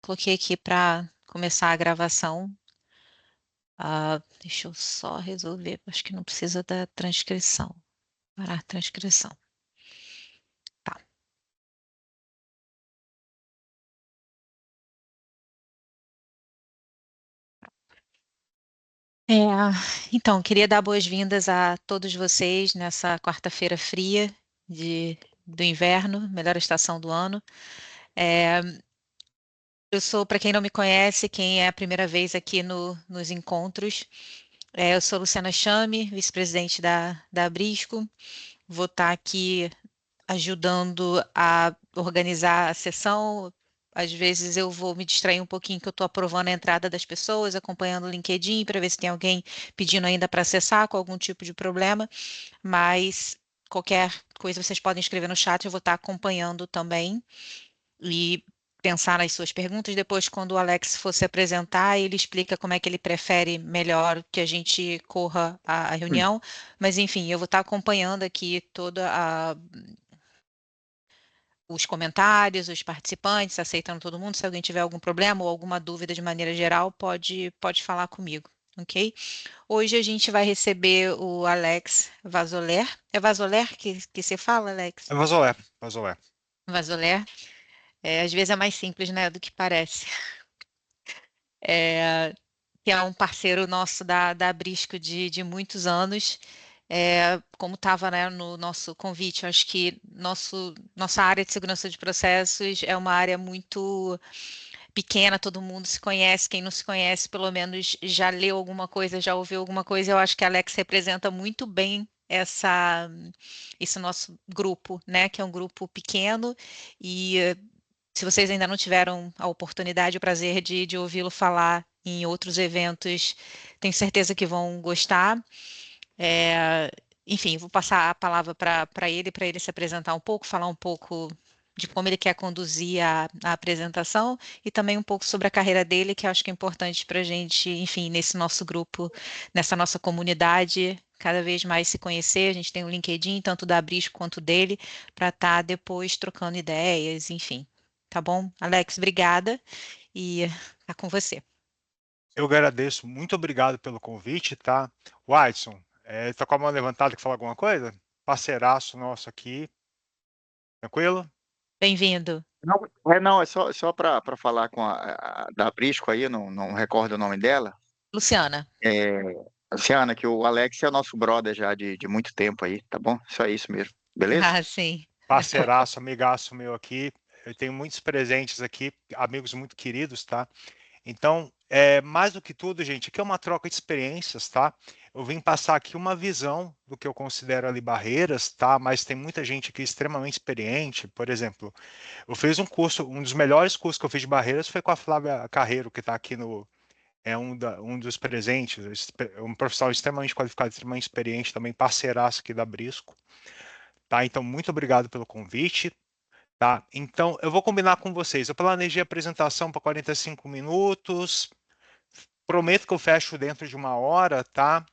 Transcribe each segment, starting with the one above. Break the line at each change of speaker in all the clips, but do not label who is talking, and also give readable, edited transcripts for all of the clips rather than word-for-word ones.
coloquei aqui para começar a gravação. Deixa eu só resolver, acho que não precisa da transcrição. Parar a transcrição. Tá. É, então, queria dar boas-vindas a todos vocês nessa quarta-feira fria do inverno, melhor estação do ano. É, eu sou, para quem não me conhece, quem é a primeira vez aqui nos encontros, eu sou Luciana Chame, vice-presidente da Abrisco. Vou estar aqui ajudando a organizar a sessão. Às vezes eu vou me distrair um pouquinho, que eu estou aprovando a entrada das pessoas, acompanhando o LinkedIn para ver se tem alguém pedindo ainda para acessar com algum tipo de problema, mas qualquer coisa vocês podem escrever no chat, eu vou estar acompanhando também e pensar nas suas perguntas. Depois, quando o Alex for se apresentar, ele explica como é que ele prefere melhor que a gente corra a reunião, mas enfim, eu vou estar acompanhando aqui toda os comentários, os participantes, aceitando todo mundo. Se alguém tiver algum problema ou alguma dúvida de maneira geral, pode falar comigo, ok? Hoje a gente vai receber o Alex Vazoler. É Vazoler que você fala, Alex?
É Vazolé, Vazolé.
Vazoler. Às vezes é mais simples, né, do que parece. É, que é um parceiro nosso da Abrisco de muitos anos. Como estava, né, no nosso convite, eu acho que nossa área de segurança de processos é uma área muito pequena, todo mundo se conhece, quem não se conhece, pelo menos já leu alguma coisa, já ouviu alguma coisa. Eu acho que a Alex representa muito bem esse nosso grupo, né, que é um grupo pequeno e se vocês ainda não tiveram a oportunidade, o prazer de ouvi-lo falar em outros eventos, tenho certeza que vão gostar. É, enfim, vou passar a palavra para ele se apresentar um pouco, falar um pouco de como ele quer conduzir a apresentação e também um pouco sobre a carreira dele, que eu acho que é importante para a gente, enfim, nesse nosso grupo, nessa nossa comunidade, cada vez mais se conhecer. A gente tem o LinkedIn, tanto da Abrisco quanto dele, para estar depois trocando ideias, enfim. Tá bom? Alex, obrigada e tá com você.
Eu agradeço, muito obrigado pelo convite, tá? Watson, tá com a mão levantada que fala alguma coisa? Parceiraço nosso aqui, tranquilo?
Bem-vindo.
Não, é só para falar com da Brisco aí, não recordo o nome dela.
Luciana.
É, Luciana, que o Alex é o nosso brother já de muito tempo aí, tá bom? Só isso mesmo, beleza?
Ah, sim.
Parceiraço, amigaço meu aqui. Eu tenho muitos presentes aqui, amigos muito queridos, tá? Então, mais do que tudo, gente, aqui é uma troca de experiências, tá? Eu vim passar aqui uma visão do que eu considero ali barreiras, tá? Mas tem muita gente aqui extremamente experiente. Por exemplo, eu fiz um curso, um dos melhores cursos que eu fiz de barreiras foi com a Flávia Carreiro, que está aqui no. É um dos presentes, um profissional extremamente qualificado, extremamente experiente, também parceiraço aqui da Brisco. Tá? Então, muito obrigado pelo convite. Tá? Então, eu vou combinar com vocês. Eu planejei a apresentação para 45 minutos. Prometo que eu fecho dentro de uma hora, tá?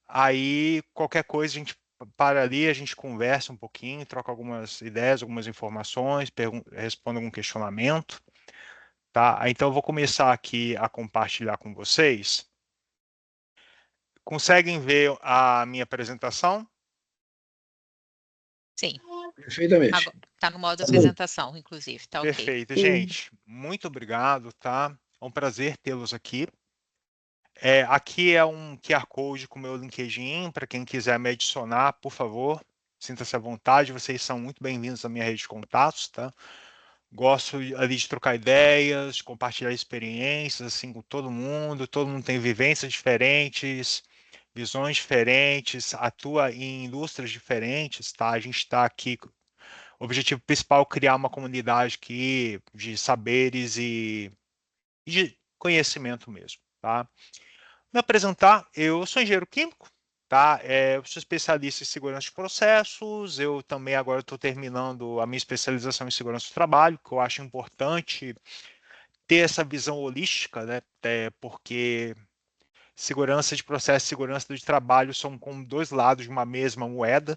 Aí, qualquer coisa, a gente para ali, a gente conversa um pouquinho, troca algumas ideias, algumas informações, responde algum questionamento, tá? Então, eu vou começar aqui a compartilhar com vocês. Conseguem ver a minha apresentação?
Sim.
Perfeitamente.
Agora, tá no modo
Sim.
apresentação, inclusive. Tá ok.
Perfeito,
Sim.
gente. Muito obrigado, tá? É um prazer tê-los aqui. Aqui é um QR Code com o meu LinkedIn, para quem quiser me adicionar, por favor, sinta-se à vontade, vocês são muito bem-vindos à minha rede de contatos, tá? Gosto ali de trocar ideias, de compartilhar experiências, assim, com todo mundo tem vivências diferentes, visões diferentes, atua em indústrias diferentes, tá? A gente está aqui, o objetivo principal é criar uma comunidade aqui de saberes e de conhecimento mesmo, tá? Me apresentar, eu sou engenheiro químico, tá? Eu sou especialista em segurança de processos, eu também agora estou terminando a minha especialização em segurança do trabalho, que eu acho importante ter essa visão holística, né? Porque segurança de processo e segurança de trabalho são como dois lados de uma mesma moeda,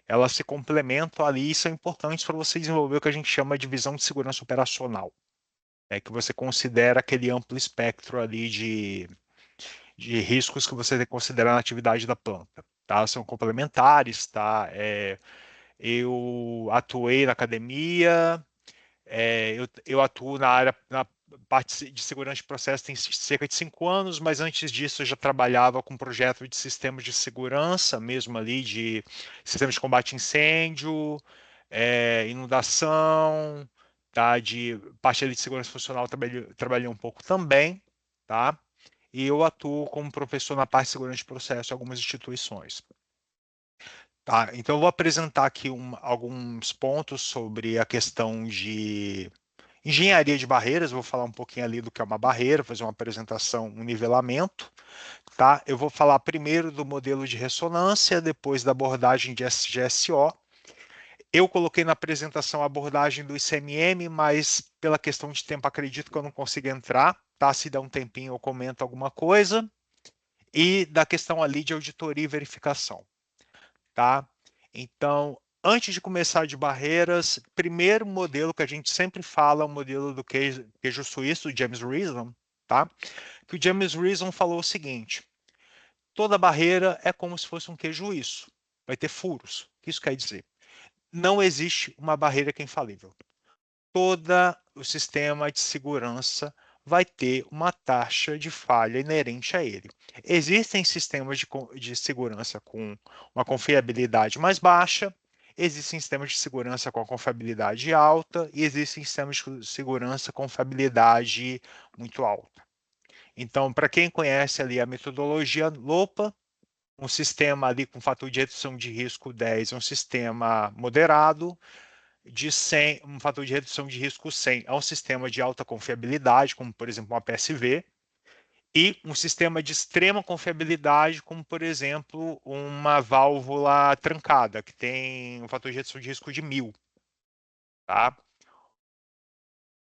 elas se complementam ali e são importantes para você desenvolver o que a gente chama de visão de segurança operacional. que você considera aquele amplo espectro ali de riscos que você tem que considerar na atividade da planta. Tá? São complementares, tá? Eu atuei na academia, eu atuo na parte de segurança de processo tem cerca de 5 anos, mas antes disso eu já trabalhava com projeto de sistemas de segurança, mesmo ali de sistemas de combate a incêndio, inundação, tá? De parte ali de segurança funcional trabalhei um pouco também, tá? E eu atuo como professor na parte de segurança de processo em algumas instituições. Tá, então eu vou apresentar aqui alguns pontos sobre a questão de engenharia de barreiras. Vou falar um pouquinho ali do que é uma barreira, fazer uma apresentação, um nivelamento. Tá? Eu vou falar primeiro do modelo de ressonância, depois da abordagem de SGSO. Eu coloquei na apresentação a abordagem do ICMM, mas pela questão de tempo acredito que eu não consigo entrar. Tá? Se der um tempinho eu comento alguma coisa. E da questão ali de auditoria e verificação. Tá? Então, antes de começar de barreiras, primeiro modelo que a gente sempre fala é o modelo do queijo suíço, do James Reason, tá? Que o James Reason falou o seguinte: toda barreira é como se fosse um queijo suíço, vai ter furos. O que isso quer dizer? Não existe uma barreira que é infalível. Todo o sistema de segurança vai ter uma taxa de falha inerente a ele. Existem sistemas de segurança com uma confiabilidade mais baixa, existem sistemas de segurança com a confiabilidade alta e existem sistemas de segurança com confiabilidade muito alta. Então, para quem conhece ali a metodologia LOPA, um sistema ali com fator de redução de risco 10 é um sistema moderado, de 100, um fator de redução de risco 100 é um sistema de alta confiabilidade, como por exemplo uma PSV, e um sistema de extrema confiabilidade, como por exemplo uma válvula trancada, que tem um fator de redução de risco de 1000. Tá?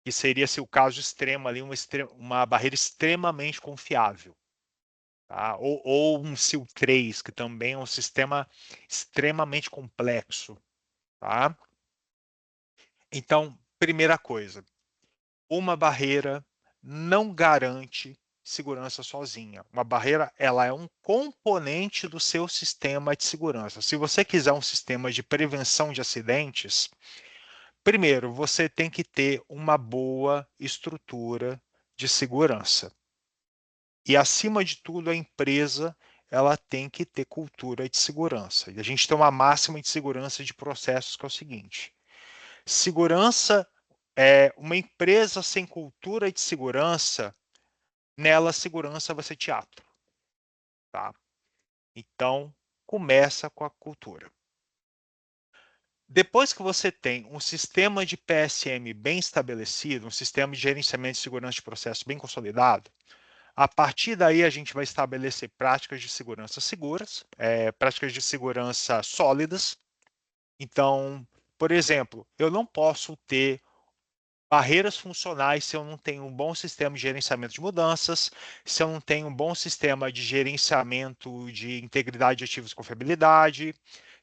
Que seria, se o caso extremo ali, uma barreira extremamente confiável. Tá? Ou um SIL 3, que também é um sistema extremamente complexo. Tá? Então, primeira coisa, uma barreira não garante segurança sozinha. Uma barreira, ela é um componente do seu sistema de segurança. Se você quiser um sistema de prevenção de acidentes, primeiro, você tem que ter uma boa estrutura de segurança. E, acima de tudo, a empresa ela tem que ter cultura de segurança. E a gente tem uma máxima de segurança de processos que é o seguinte: segurança uma empresa sem cultura de segurança, nela segurança vai ser teatro. Tá? Então, começa com a cultura. Depois que você tem um sistema de PSM bem estabelecido, um sistema de gerenciamento de segurança de processo bem consolidado, a partir daí a gente vai estabelecer práticas de segurança seguras, práticas de segurança sólidas. Então, por exemplo, eu não posso ter barreiras funcionais se eu não tenho um bom sistema de gerenciamento de mudanças, se eu não tenho um bom sistema de gerenciamento de integridade de ativos e confiabilidade,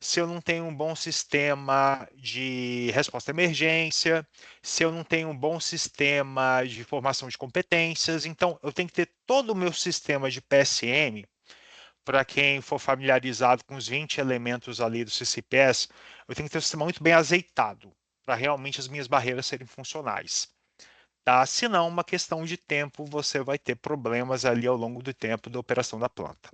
se eu não tenho um bom sistema de resposta à emergência, se eu não tenho um bom sistema de formação de competências. Então, eu tenho que ter todo o meu sistema de PSM. Para quem for familiarizado com os 20 elementos ali do CCPS, eu tenho que ter um sistema muito bem azeitado para realmente as minhas barreiras serem funcionais. Tá? Se não, uma questão de tempo, você vai ter problemas ali ao longo do tempo da operação da planta.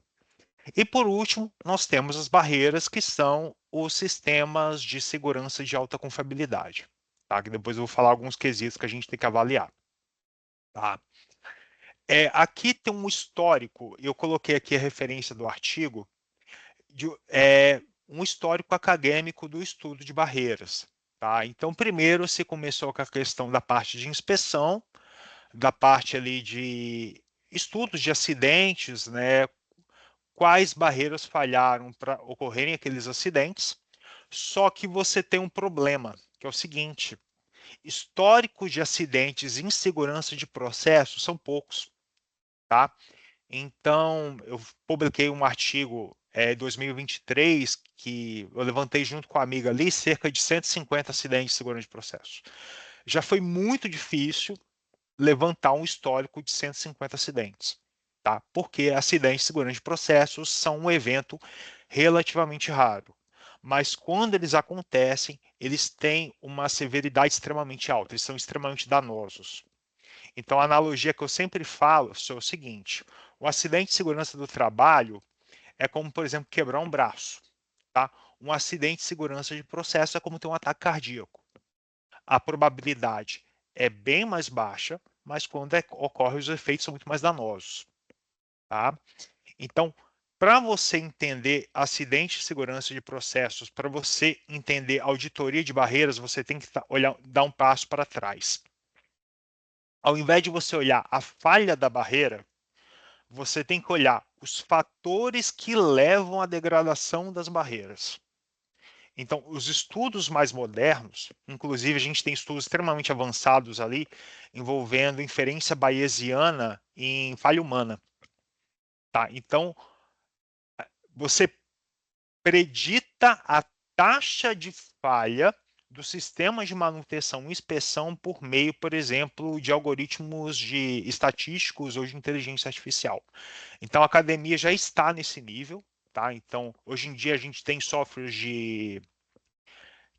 E por último, nós temos as barreiras, que são os sistemas de segurança de alta confiabilidade. Tá? Que depois eu vou falar alguns quesitos que a gente tem que avaliar. Tá? Aqui tem um histórico, eu coloquei aqui a referência do artigo, um histórico acadêmico do estudo de barreiras. Tá? Então, primeiro se começou com a questão da parte de inspeção, da parte ali de estudos de acidentes, né? Quais barreiras falharam para ocorrerem aqueles acidentes. Só que você tem um problema, que é o seguinte: históricos de acidentes em segurança de processo são poucos. Tá? Então, eu publiquei um artigo em 2023 que eu levantei junto com a amiga ali cerca de 150 acidentes de segurança de processo. Já foi muito difícil levantar um histórico de 150 acidentes, tá? Porque acidentes de segurança de processos são um evento relativamente raro. Mas quando eles acontecem, eles têm uma severidade extremamente alta, eles são extremamente danosos. Então, a analogia que eu sempre falo é o seguinte: o acidente de segurança do trabalho é como, por exemplo, quebrar um braço, tá? Um acidente de segurança de processo é como ter um ataque cardíaco. A probabilidade é bem mais baixa, mas quando ocorre, os efeitos são muito mais danosos, tá? Então, para você entender acidente de segurança de processos, para você entender auditoria de barreiras, você tem que dar um passo para trás. Ao invés de você olhar a falha da barreira, você tem que olhar os fatores que levam à degradação das barreiras. Então, os estudos mais modernos, inclusive a gente tem estudos extremamente avançados ali, envolvendo inferência bayesiana em falha humana. Tá? Então, você predita a taxa de falha do sistema de manutenção e inspeção por meio, por exemplo, de algoritmos estatísticos ou de inteligência artificial. Então, a academia já está nesse nível, tá? Então, hoje em dia a gente tem softwares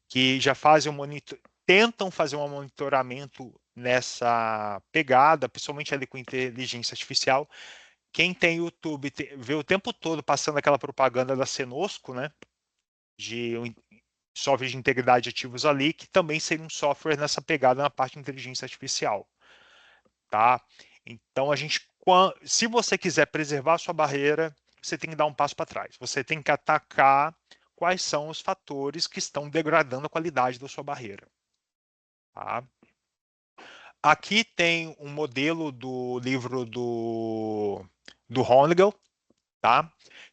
que já fazem tentam fazer um monitoramento nessa pegada, principalmente ali com inteligência artificial. Quem tem YouTube vê o tempo todo passando aquela propaganda da Senosco, né? De software de integridade de ativos ali, que também seria um software nessa pegada na parte de inteligência artificial, tá? Então, se você quiser preservar a sua barreira, você tem que dar um passo para trás. Você tem que atacar quais são os fatores que estão degradando a qualidade da sua barreira. Tá? Aqui tem um modelo do livro do Honegal, tá?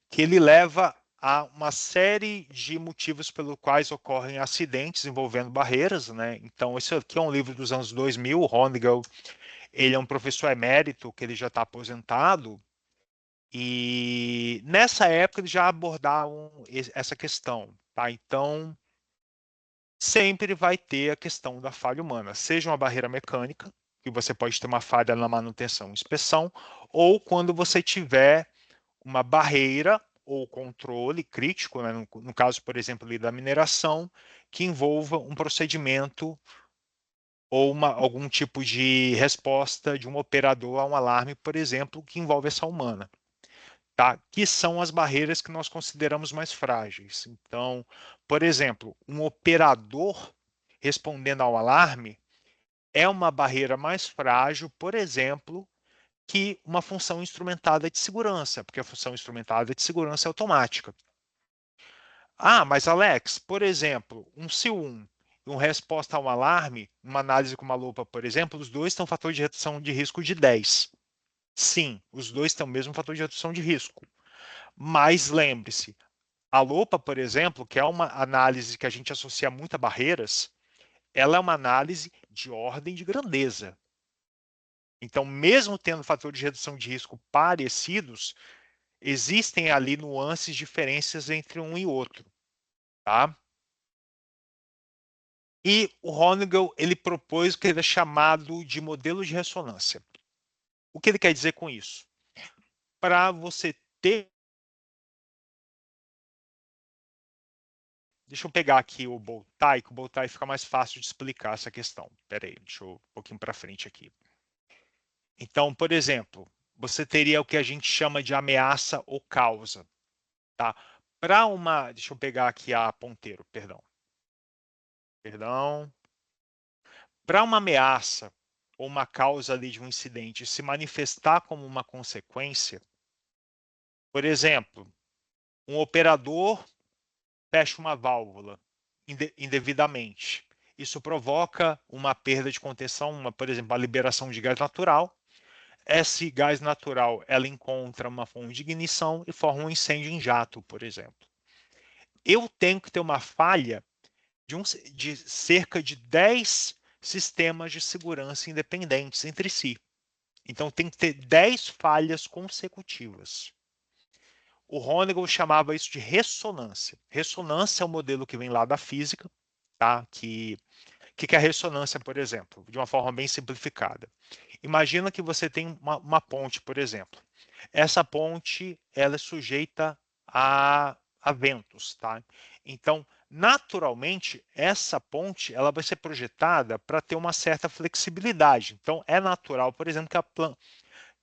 Que ele leva a uma série de motivos pelos quais ocorrem acidentes envolvendo barreiras, né? Então, esse aqui é um livro dos anos 2000, o Honegal, ele é um professor emérito, que ele já está aposentado, e nessa época eles já abordavam essa questão, tá? Então, sempre vai ter a questão da falha humana, seja uma barreira mecânica, que você pode ter uma falha na manutenção e inspeção, ou quando você tiver uma barreira ou controle crítico, né, no caso, por exemplo, ali da mineração, que envolva um procedimento ou algum tipo de resposta de um operador a um alarme, por exemplo, que envolve essa humana. Tá? Que são as barreiras que nós consideramos mais frágeis. Então, por exemplo, um operador respondendo ao alarme é uma barreira mais frágil, por exemplo, que uma função instrumentada de segurança, porque a função instrumentada de segurança é automática. Ah, mas Alex, por exemplo, um SIL1 e uma resposta a um alarme, uma análise com uma lupa, por exemplo, os dois têm um fator de redução de risco de 10. Sim, os dois têm o mesmo fator de redução de risco. Mas lembre-se, a lupa, por exemplo, que é uma análise que a gente associa muito a barreiras, ela é uma análise de ordem de grandeza. Então, mesmo tendo fatores de redução de risco parecidos, existem ali nuances, diferenças entre um e outro, tá? E o Honegal, ele propôs o que ele é chamado de modelo de ressonância. O que ele quer dizer com isso? Para você ter... Deixa eu pegar aqui o Bowtie, que o Bowtie fica mais fácil de explicar essa questão. Espera aí, deixa eu um pouquinho para frente aqui. Então, por exemplo, você teria o que a gente chama de ameaça ou causa, tá? Para uma... Deixa eu pegar aqui a ponteiro, perdão. Para uma ameaça ou uma causa ali de um incidente se manifestar como uma consequência, por exemplo, um operador fecha uma válvula indevidamente. Isso provoca uma perda de contenção, por exemplo, a liberação de gás natural. Esse gás natural, ela encontra uma fonte de ignição e forma um incêndio em jato, por exemplo. Eu tenho que ter uma falha de cerca de 10 sistemas de segurança independentes entre si. Então, tem que ter 10 falhas consecutivas. O Honegal chamava isso de ressonância. Ressonância é um modelo que vem lá da física, tá? Que é a ressonância, por exemplo, de uma forma bem simplificada. Imagina que você tem uma ponte, por exemplo. Essa ponte ela é sujeita a ventos, tá? Então, naturalmente, essa ponte ela vai ser projetada para ter uma certa flexibilidade. Então, é natural, por exemplo,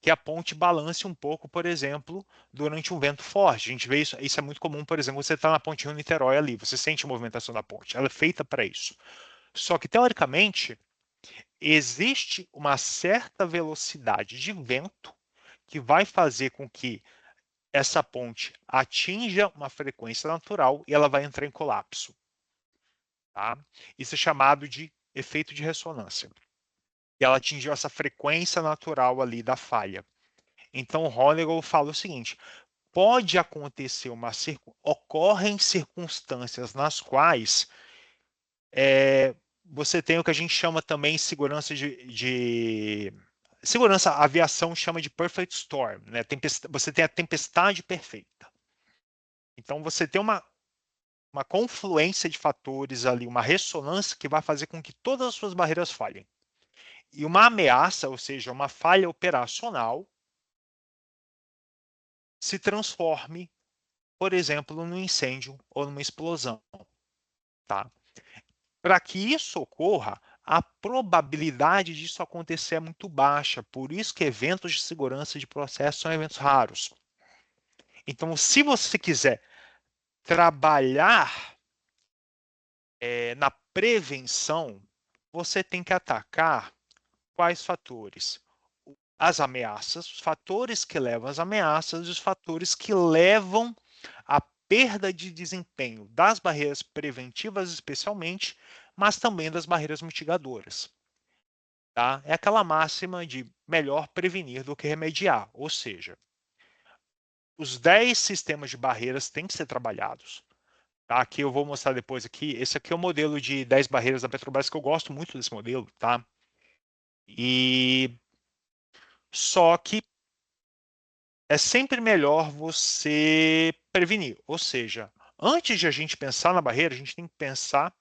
que a ponte balance um pouco, por exemplo, durante um vento forte. A gente vê isso é muito comum, por exemplo, você está na ponte Rio-Niterói ali, você sente a movimentação da ponte, ela é feita para isso. Só que, teoricamente, existe uma certa velocidade de vento que vai fazer com que essa ponte atinja uma frequência natural e ela vai entrar em colapso. Tá? Isso é chamado de efeito de ressonância. E ela atingiu essa frequência natural ali da falha. Então, o Honeywell fala o seguinte: pode acontecer ocorrem circunstâncias nas quais você tem o que a gente chama também segurança segurança, a aviação chama de perfect storm, né? Você tem a tempestade perfeita. Então você tem uma confluência de fatores ali, uma ressonância que vai fazer com que todas as suas barreiras falhem. E uma ameaça, ou seja, uma falha operacional, se transforme, por exemplo, num incêndio ou numa explosão. Tá? Para que isso ocorra, a probabilidade disso acontecer é muito baixa. Por isso que eventos de segurança de processo são eventos raros. Então, se você quiser trabalhar na prevenção, você tem que atacar quais fatores? As ameaças, os fatores que levam às ameaças e os fatores que levam à perda de desempenho das barreiras preventivas, especialmente, mas também das barreiras mitigadoras. Tá? É aquela máxima de melhor prevenir do que remediar, ou seja, os 10 sistemas de barreiras têm que ser trabalhados. Tá? Aqui eu vou mostrar depois aqui. Esse aqui é o modelo de 10 barreiras da Petrobras, que eu gosto muito desse modelo. Tá? E só que é sempre melhor você prevenir. Ou seja, antes de a gente pensar na barreira, a gente tem que pensar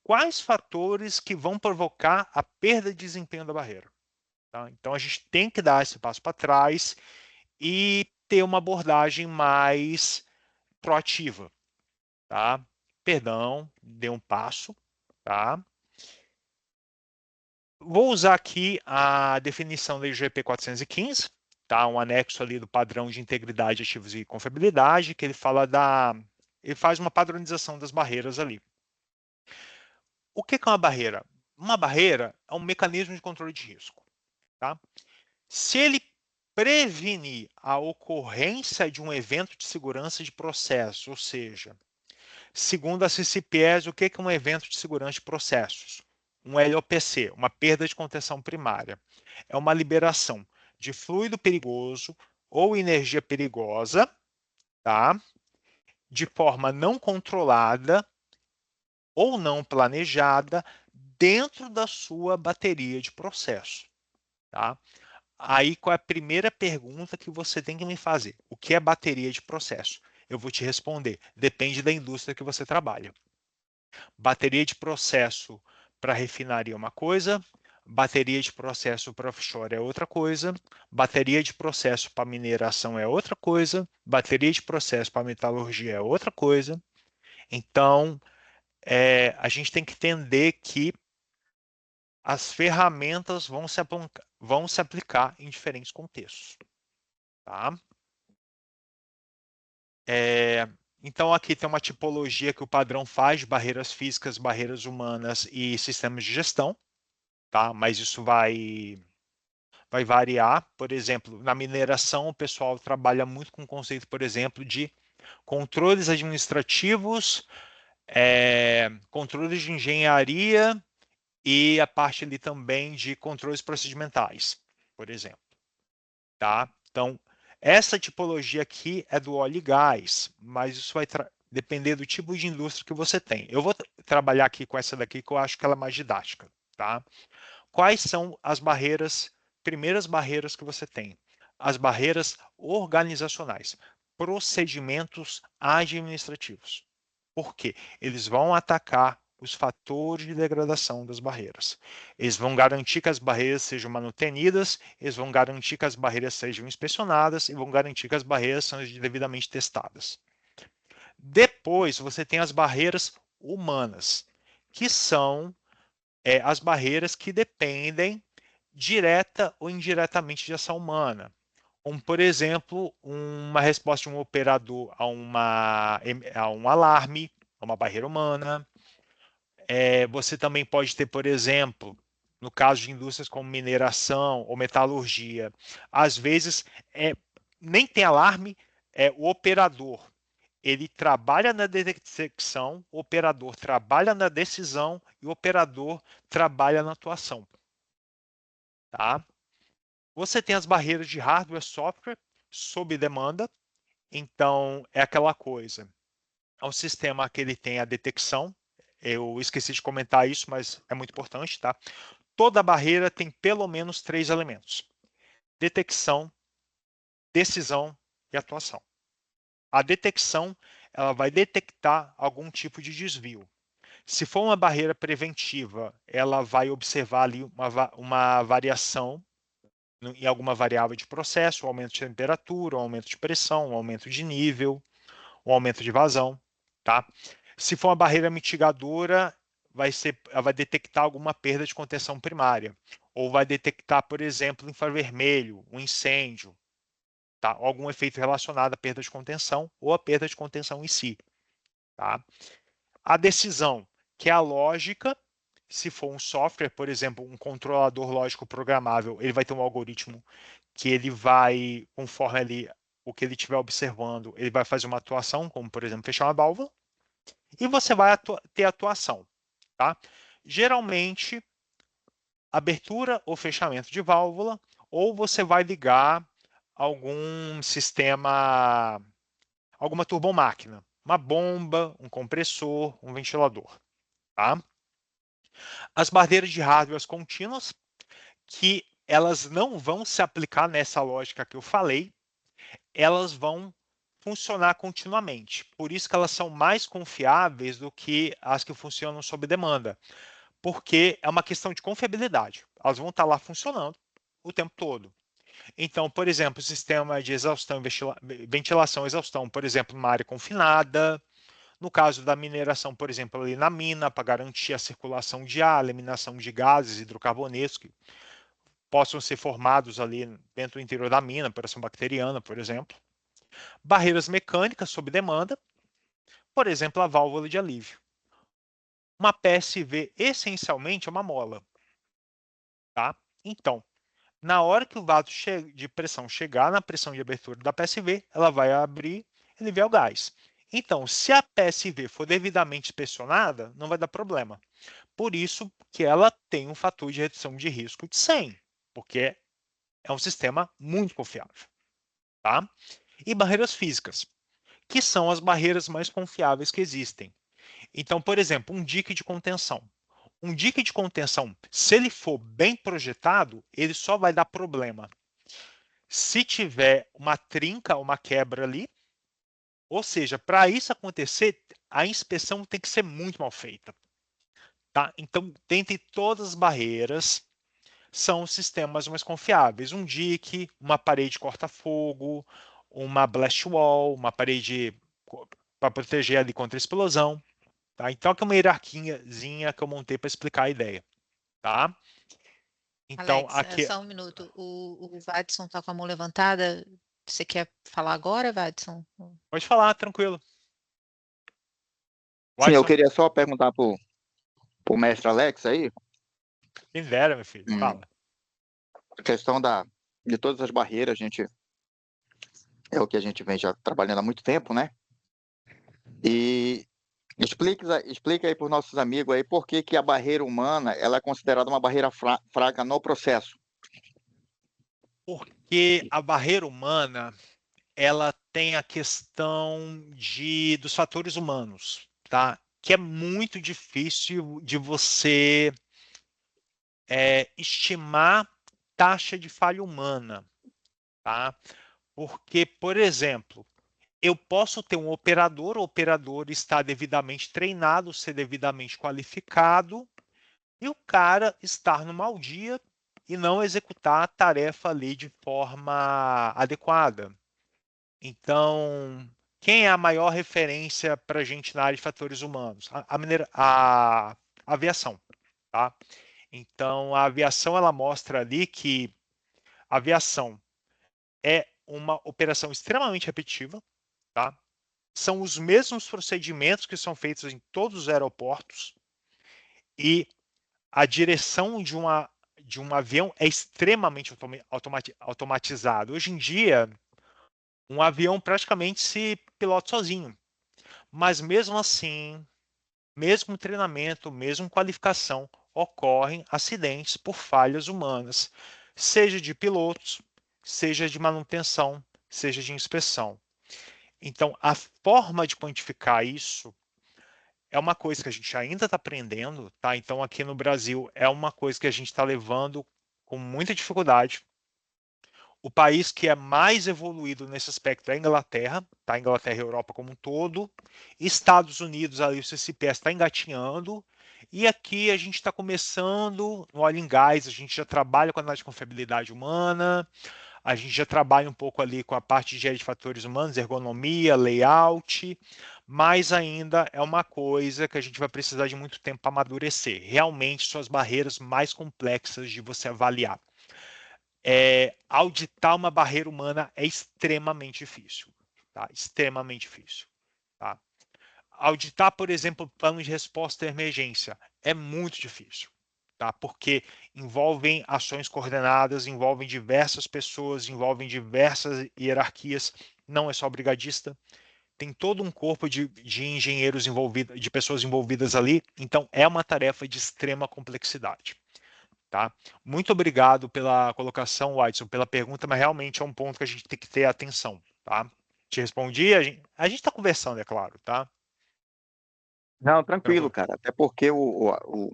quais fatores que vão provocar a perda de desempenho da barreira. Tá? Então a gente tem que dar esse passo para trás e ter uma abordagem mais proativa. Tá? Perdão, dei um passo. Tá? Vou usar aqui a definição da IGP 415, tá? Um anexo ali do padrão de integridade, ativos e confiabilidade, que ele ele faz uma padronização das barreiras ali. O que é uma barreira? Uma barreira é um mecanismo de controle de risco, tá? Se ele prevenir a ocorrência de um evento de segurança de processo, ou seja, segundo a CCPS, o que é um evento de segurança de processos? Um LOPC, uma perda de contenção primária. É uma liberação de fluido perigoso ou energia perigosa, tá? De forma não controlada ou não planejada dentro da sua bateria de processo. Tá? Aí, qual é a primeira pergunta que você tem que me fazer? O que é bateria de processo? Eu vou te responder. Depende da indústria que você trabalha. Bateria de processo para refinaria é uma coisa, bateria de processo para offshore é outra coisa, bateria de processo para mineração é outra coisa, bateria de processo para metalurgia é outra coisa. Então, a gente tem que entender que as ferramentas vão se aplicar em diferentes contextos. Tá? Então, aqui tem uma tipologia que o padrão faz de barreiras físicas, barreiras humanas e sistemas de gestão. Tá? Mas isso vai variar. Por exemplo, na mineração, o pessoal trabalha muito com o conceito, por exemplo, de controles administrativos, controles de engenharia e a parte ali também de controles procedimentais, por exemplo. Tá? Então, essa tipologia aqui é do óleo e gás, mas isso vai depender do tipo de indústria que você tem. Eu vou trabalhar aqui com essa daqui, que eu acho que ela é mais didática. Tá? Quais são as primeiras barreiras que você tem? As barreiras organizacionais, procedimentos administrativos. Por quê? Eles vão atacar os fatores de degradação das barreiras. Eles vão garantir que as barreiras sejam manutenidas, eles vão garantir que as barreiras sejam inspecionadas e vão garantir que as barreiras sejam devidamente testadas. Depois, você tem as barreiras humanas, que são as barreiras que dependem direta ou indiretamente de ação humana. Como, por exemplo, uma resposta de um operador a um alarme, a uma barreira humana. Você também pode ter, por exemplo, no caso de indústrias como mineração ou metalurgia, às vezes nem tem alarme, o operador ele trabalha na detecção, o operador trabalha na decisão e o operador trabalha na atuação. Tá? Você tem as barreiras de hardware e software sob demanda. Então, é aquela coisa. É um sistema que ele tem a detecção. Eu esqueci de comentar isso, mas é muito importante. Tá? Toda barreira tem pelo menos 3 elementos. Detecção, decisão e atuação. A detecção ela vai detectar algum tipo de desvio. Se for uma barreira preventiva, ela vai observar ali uma variação em alguma variável de processo, um aumento de temperatura, um aumento de pressão, um aumento de nível, um aumento de vazão. Tá? Se for uma barreira mitigadora, ela vai detectar alguma perda de contenção primária. Ou vai detectar, por exemplo, infravermelho, um incêndio, tá? Algum efeito relacionado à perda de contenção ou à perda de contenção em si. Tá? A decisão, que é a lógica, se for um software, por exemplo, um controlador lógico programável, ele vai ter um algoritmo que ele vai, conforme ali o que ele estiver observando, ele vai fazer uma atuação, como por exemplo, fechar uma válvula, e você vai ter atuação. Tá? Geralmente, abertura ou fechamento de válvula, ou você vai ligar algum sistema, alguma turbomáquina, uma bomba, um compressor, um ventilador. Tá? As barreiras de hardware contínuas, que elas não vão se aplicar nessa lógica que eu falei, elas vão funcionar continuamente. Por isso que elas são mais confiáveis do que as que funcionam sob demanda, porque é uma questão de confiabilidade. Elas vão estar lá funcionando o tempo todo. Então, por exemplo, o sistema de exaustão, ventilação e exaustão, por exemplo, numa área confinada, no caso da mineração, por exemplo, ali na mina, para garantir a circulação de ar, a eliminação de gases hidrocarbonetos que possam ser formados ali dentro do interior da mina, por ação bacteriana, por exemplo. Barreiras mecânicas sob demanda, por exemplo, a válvula de alívio. Uma PSV essencialmente é uma mola. Tá? Então, na hora que o vaso de pressão chegar na pressão de abertura da PSV, ela vai abrir e aliviar o gás. Então, se a PSV for devidamente inspecionada, não vai dar problema. Por isso que ela tem um fator de redução de risco de 100, porque é um sistema muito confiável. Tá? E barreiras físicas, que são as barreiras mais confiáveis que existem. Então, por exemplo, um dique de contenção. Um dique de contenção, se ele for bem projetado, ele só vai dar problema se tiver uma trinca, uma quebra ali. Ou seja, para isso acontecer, a inspeção tem que ser muito mal feita. Tá? Então, dentre todas as barreiras, são os sistemas mais confiáveis. Um dique, uma parede corta-fogo, uma blast wall, uma parede para proteger ali contra a explosão. Tá? Então, aqui é uma hierarquiazinha que eu montei para explicar a ideia. Tá? Então,
Alex,
aqui.
só um minuto. O Vadson está com a mão levantada. Você quer falar agora, Vadson?
Pode falar, tranquilo.
Sim, eu
Watson,
queria só perguntar pro mestre Alex aí,
quem dera, meu filho.
hum,
Fala.
a questão de todas as barreiras, a gente é o que a gente vem já trabalhando há muito tempo, né? E explica aí para os nossos amigos aí por que a barreira humana ela é considerada uma barreira fraca no processo.
Porque a barreira humana, ela tem a questão dos fatores humanos, tá? Que é muito difícil de você estimar taxa de falha humana, tá? Porque, por exemplo, eu posso ter um operador, o operador está devidamente treinado, ser devidamente qualificado, e o cara estar no mau dia e não executar a tarefa ali de forma adequada. Então, quem é a maior referência para a gente na área de fatores humanos? A aviação, tá? Então, a aviação ela mostra ali que a aviação é uma operação extremamente repetitiva, tá? São os mesmos procedimentos que são feitos em todos os aeroportos e a direção de um avião é extremamente automatizada. Hoje em dia, um avião praticamente se pilota sozinho, mas mesmo assim, mesmo treinamento, mesmo qualificação, ocorrem acidentes por falhas humanas, seja de pilotos, seja de manutenção, seja de inspeção. Então, a forma de quantificar isso é uma coisa que a gente ainda está aprendendo, tá? Então, aqui no Brasil é uma coisa que a gente está levando com muita dificuldade. O país que é mais evoluído nesse aspecto é a Inglaterra, tá? A Inglaterra e a Europa como um todo. Estados Unidos, ali o CCPS está engatinhando. E aqui a gente está começando no óleo e gás, a gente já trabalha com análise de confiabilidade humana, a gente já trabalha um pouco ali com a parte de engenharia de fatores humanos, ergonomia, layout, mas ainda é uma coisa que a gente vai precisar de muito tempo para amadurecer. Realmente são as barreiras mais complexas de você avaliar. Auditar uma barreira humana é extremamente difícil, tá? Extremamente difícil, tá? Auditar, por exemplo, plano de resposta à emergência é muito difícil, tá? Porque envolvem ações coordenadas, envolvem diversas pessoas, envolvem diversas hierarquias, não é só brigadista, tem todo um corpo de engenheiros envolvidos, de pessoas envolvidas ali, então é uma tarefa de extrema complexidade. Tá? Muito obrigado pela colocação, Watson, pela pergunta, mas realmente é um ponto que a gente tem que ter atenção. Tá? Te respondi, a gente está conversando, é claro, tá?
Não, tranquilo,
Tranquilo.
cara. Até porque o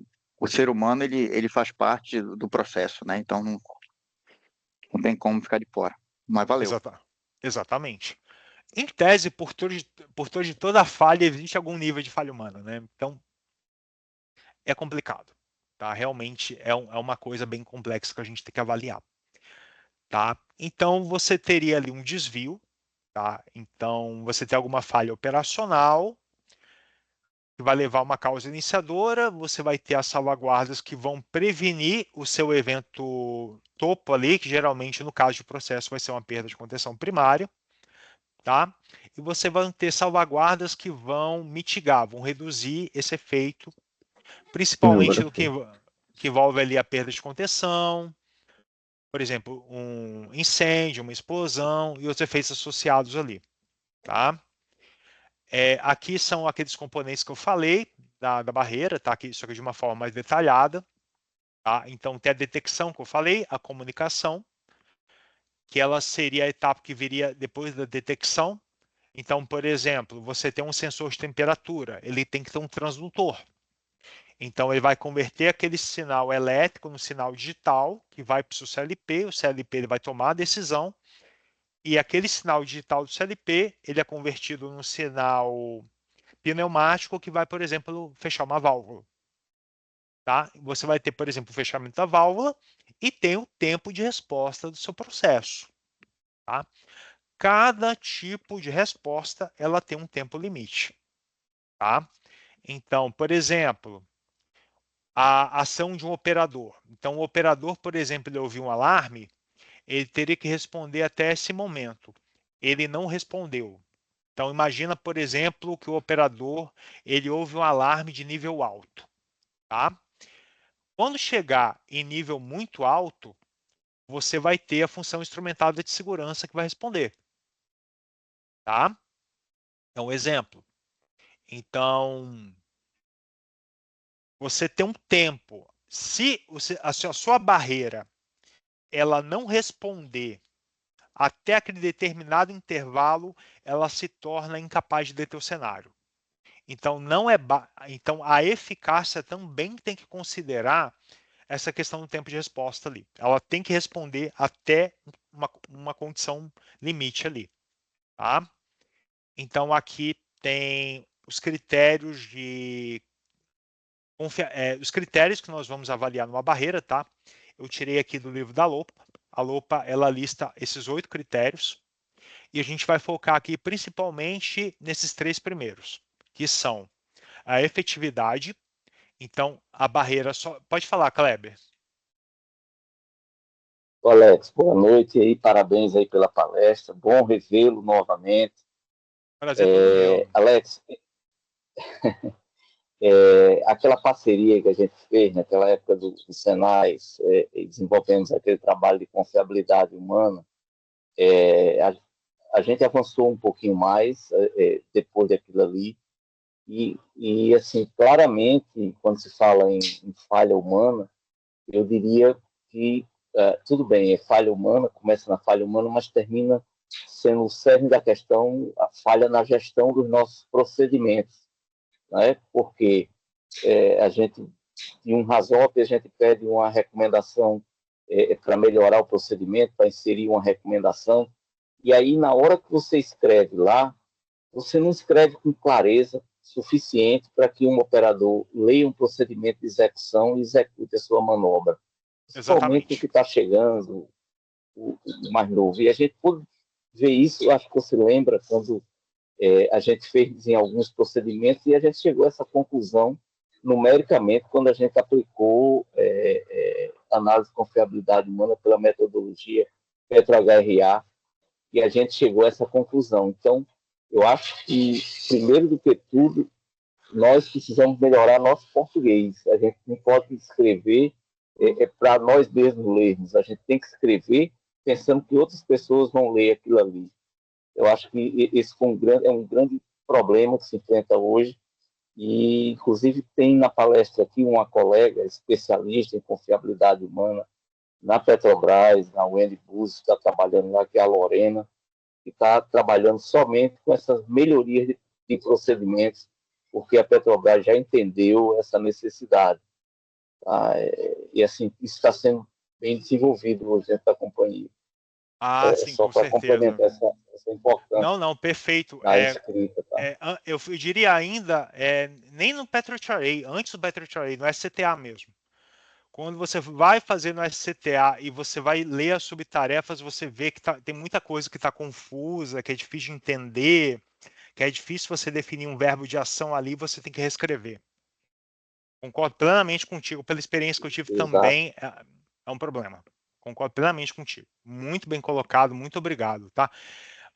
ser humano ele faz parte do processo, né? Então não tem como ficar de fora. Mas valeu.
Exata, exatamente. Em tese, por trás de toda falha, existe algum nível de falha humana, né? Então, é complicado. Tá? Realmente é uma coisa bem complexa que a gente tem que avaliar. Tá? Então, você teria ali um desvio. Tá? Então, você tem alguma falha operacional, que vai levar a uma causa iniciadora, você vai ter as salvaguardas que vão prevenir o seu evento topo ali, que geralmente no caso de processo vai ser uma perda de contenção primária, tá? E você vai ter salvaguardas que vão mitigar, vão reduzir esse efeito, principalmente no que envolve ali a perda de contenção, por exemplo, um incêndio, uma explosão e os efeitos associados ali, tá? Aqui são aqueles componentes que eu falei da barreira, tá? Aqui, isso aqui de uma forma mais detalhada. Tá? Então, tem a detecção que eu falei, a comunicação, que ela seria a etapa que viria depois da detecção. Então, por exemplo, você tem um sensor de temperatura, ele tem que ter um transdutor. Então, ele vai converter aquele sinal elétrico no sinal digital, que vai para o CLP, o CLP ele vai tomar a decisão, e aquele sinal digital do CLP, ele é convertido no sinal pneumático que vai, por exemplo, fechar uma válvula. Tá? Você vai ter, por exemplo, o fechamento da válvula e tem o tempo de resposta do seu processo. Tá? Cada tipo de resposta ela tem um tempo limite. Tá? Então, por exemplo, a ação de um operador. Então, o operador, por exemplo, ele ouviu um alarme, ele teria que responder até esse momento. Ele não respondeu. Então, imagina, por exemplo, que o operador ele ouve um alarme de nível alto. Tá? Quando chegar em nível muito alto, você vai ter a função instrumentada de segurança que vai responder. Tá? É um exemplo. Então, você tem um tempo. Se a sua barreira ela não responder até aquele determinado intervalo, ela se torna incapaz de deter o cenário. Então, então a eficácia também tem que considerar essa questão do tempo de resposta ali. Ela tem que responder até uma condição limite ali. Tá? Então, aqui tem os critérios os critérios que nós vamos avaliar numa barreira, tá? Eu tirei aqui do livro da LOPA. A LOPA, ela lista esses 8 critérios e a gente vai focar aqui principalmente nesses 3 primeiros, que são a efetividade. Então, a barreira só... Pode falar, Kleber.
Alex, boa noite aí, parabéns aí pela palestra, bom revê-lo novamente.
Prazer todo meu.
Alex, aquela parceria que a gente fez naquela época do Senai, desenvolvemos aquele trabalho de confiabilidade humana, a gente avançou um pouquinho mais depois daquilo ali, e assim, claramente, quando se fala em falha humana, eu diria que tudo bem, é falha humana, começa na falha humana, mas termina sendo o cerne da questão, a falha na gestão dos nossos procedimentos, né? Porque a gente, em um RASOP, a gente pede uma recomendação para melhorar o procedimento, para inserir uma recomendação, e aí, na hora que você escreve lá, você não escreve com clareza suficiente para que um operador leia um procedimento de execução e execute a sua manobra. Principalmente o que está chegando, o mais novo. E a gente pode ver isso, acho que você lembra, quando a gente fez em alguns procedimentos e a gente chegou a essa conclusão numericamente quando a gente aplicou análise de confiabilidade humana pela metodologia PetroHRA, e a gente chegou a essa conclusão. Então, eu acho que, primeiro do que tudo, nós precisamos melhorar nosso português. A gente não pode escrever para nós mesmos lermos. A gente tem que escrever pensando que outras pessoas vão ler aquilo ali. Eu acho que esse foi um grande problema que se enfrenta hoje, e, inclusive, tem na palestra aqui uma colega especialista em confiabilidade humana na Petrobras, na Wendy Bus, está trabalhando lá, que é a Lorena, que está trabalhando somente com essas melhorias de procedimentos, porque a Petrobras já entendeu essa necessidade. E, assim, isso está sendo bem desenvolvido hoje dentro da companhia.
Sim,
só para complementar essa importância.
Não, perfeito.
Na escrita, tá?
Eu diria ainda, nem no PetroHRA, antes do PetroHRA, no SCTA mesmo. Quando você vai fazer no SCTA e você vai ler as subtarefas, você vê que tem muita coisa que está confusa, que é difícil de entender, que é difícil você definir um verbo de ação ali, você tem que reescrever. Concordo plenamente contigo, pela experiência que eu tive. Exato. Também é um problema. Concordo plenamente contigo. Muito bem colocado, muito obrigado, tá?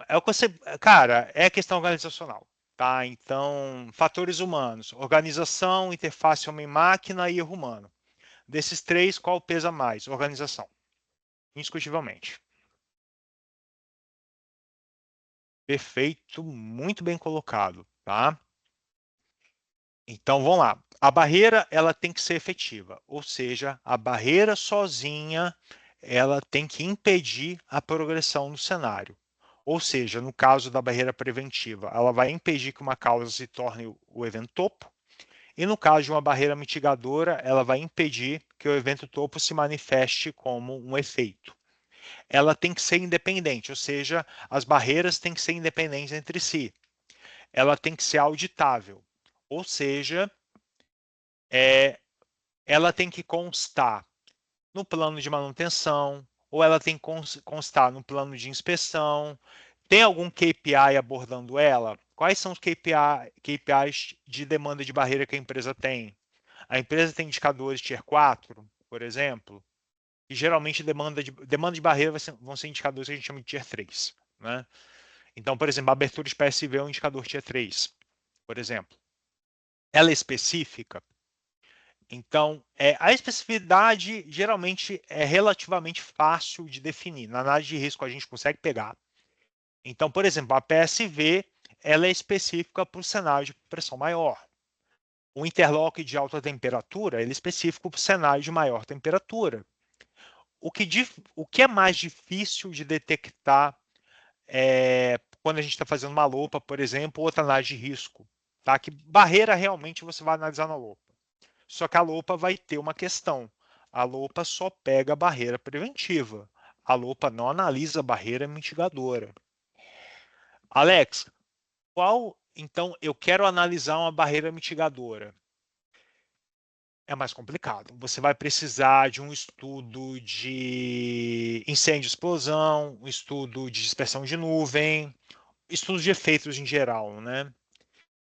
É o que você, cara, é questão organizacional, tá? Então, fatores humanos, organização, interface homem-máquina e erro humano. Desses 3, qual pesa mais? Organização, indiscutivelmente. Perfeito, muito bem colocado, tá? Então, vamos lá. A barreira, ela tem que ser efetiva, ou seja, a barreira sozinha, ela tem que impedir a progressão no cenário. Ou seja, no caso da barreira preventiva, ela vai impedir que uma causa se torne o evento topo, e no caso de uma barreira mitigadora, ela vai impedir que o evento topo se manifeste como um efeito. Ela tem que ser independente, ou seja, as barreiras têm que ser independentes entre si. Ela tem que ser auditável, ou seja, ela tem que constar no plano de manutenção, ou ela tem que constar no plano de inspeção. Tem algum KPI abordando ela? Quais são os KPIs de demanda de barreira que a empresa tem? A empresa tem indicadores Tier 4, por exemplo, e geralmente demanda de barreira vão ser indicadores que a gente chama de Tier 3. Né? Então, por exemplo, a abertura de PSV é um indicador Tier 3, por exemplo. Ela é específica? Então, a especificidade geralmente é relativamente fácil de definir. Na análise de risco a gente consegue pegar. Então, por exemplo, a PSV ela é específica para o cenário de pressão maior. O interlock de alta temperatura ele é específico para o cenário de maior temperatura. O que é mais difícil de detectar quando a gente está fazendo uma LOPA, por exemplo, ou outra análise de risco? Tá? Que barreira realmente você vai analisar na LOPA? Só que a LOPA vai ter uma questão. A LOPA só pega a barreira preventiva. A LOPA não analisa a barreira mitigadora. Alex, Então, eu quero analisar uma barreira mitigadora. É mais complicado. Você vai precisar de um estudo de incêndio e explosão, um estudo de dispersão de nuvem, estudos de efeitos em geral, né?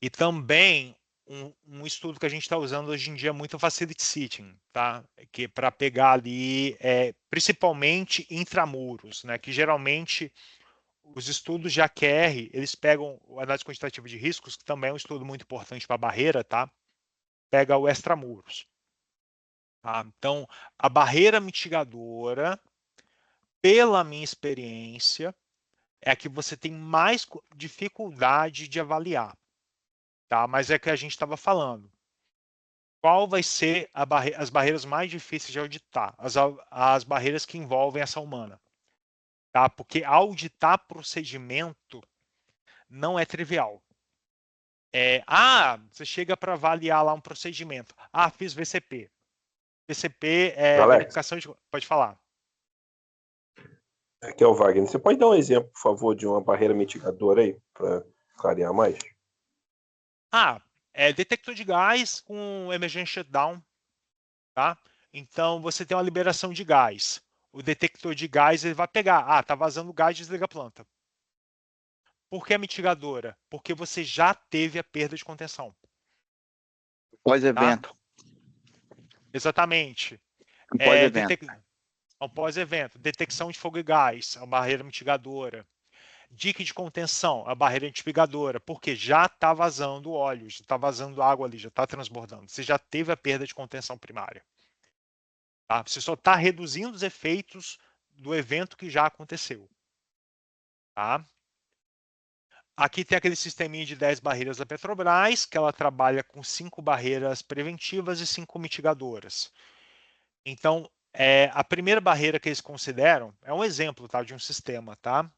E também um estudo que a gente está usando hoje em dia é muito facility seating, tá? Que para pegar ali, principalmente intramuros, né? Que geralmente os estudos de AQR, eles pegam o análise quantitativa de riscos, que também é um estudo muito importante para a barreira, tá? Pega o extramuros. Tá? Então, a barreira mitigadora, pela minha experiência, é a que você tem mais dificuldade de avaliar. Tá? Mas é que a gente estava falando. Qual vai ser as barreiras mais difíceis de auditar? As barreiras que envolvem ação humana. Tá? Porque auditar procedimento não é trivial. Você chega para avaliar lá um procedimento. Fiz VCP. VCP é
Alex,
verificação de... Pode falar.
aqui é o Wagner. Você pode dar um exemplo, por favor, de uma barreira mitigadora aí, para clarear mais?
Detector de gás com emergency shutdown, tá? Então, você tem uma liberação de gás. O detector de gás ele vai pegar, tá vazando gás, desliga a planta. Por que é mitigadora? Porque você já teve a perda de contenção.
Pós-evento.
Tá? Exatamente.
Pós-evento.
Pós-evento. Detecção de fogo e gás, a barreira mitigadora. Dique de contenção, a barreira mitigadora, porque já está vazando óleo, já está vazando água ali, já está transbordando. Você já teve a perda de contenção primária. Tá? Você só está reduzindo os efeitos do evento que já aconteceu. Tá? Aqui tem aquele sisteminha de 10 barreiras da Petrobras, que ela trabalha com 5 barreiras preventivas e 5 mitigadoras. Então, a primeira barreira que eles consideram, é um exemplo de um sistema, tá?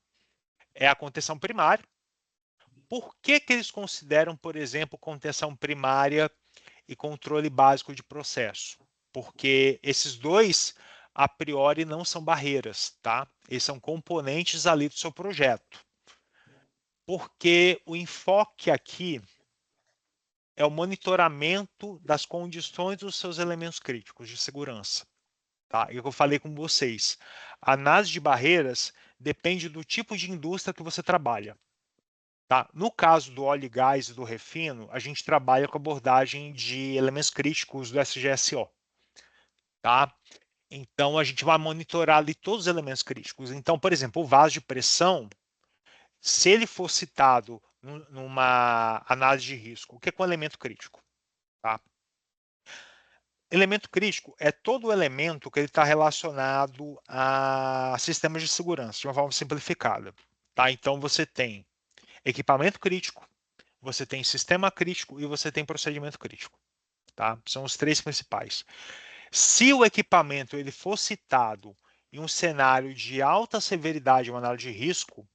É a contenção primária. Por que eles consideram, por exemplo, contenção primária e controle básico de processo? Porque esses dois, a priori, não são barreiras, tá? Eles são componentes ali do seu projeto. Porque o enfoque aqui é o monitoramento das condições dos seus elementos críticos de segurança. Tá? E o que eu falei com vocês, a análise de barreiras depende do tipo de indústria que você trabalha. Tá? No caso do óleo e gás e do refino, a gente trabalha com abordagem de elementos críticos do SGSO. Tá? Então, a gente vai monitorar ali todos os elementos críticos. Então, por exemplo, o vaso de pressão, se ele for citado numa análise de risco, o que é um elemento crítico? Tá? Elemento crítico é todo elemento que ele está relacionado a sistemas de segurança, de uma forma simplificada. Tá? Então, você tem equipamento crítico, você tem sistema crítico e você tem procedimento crítico. Tá? São os três principais. Se o equipamento ele for citado em um cenário de alta severidade, uma análise de risco,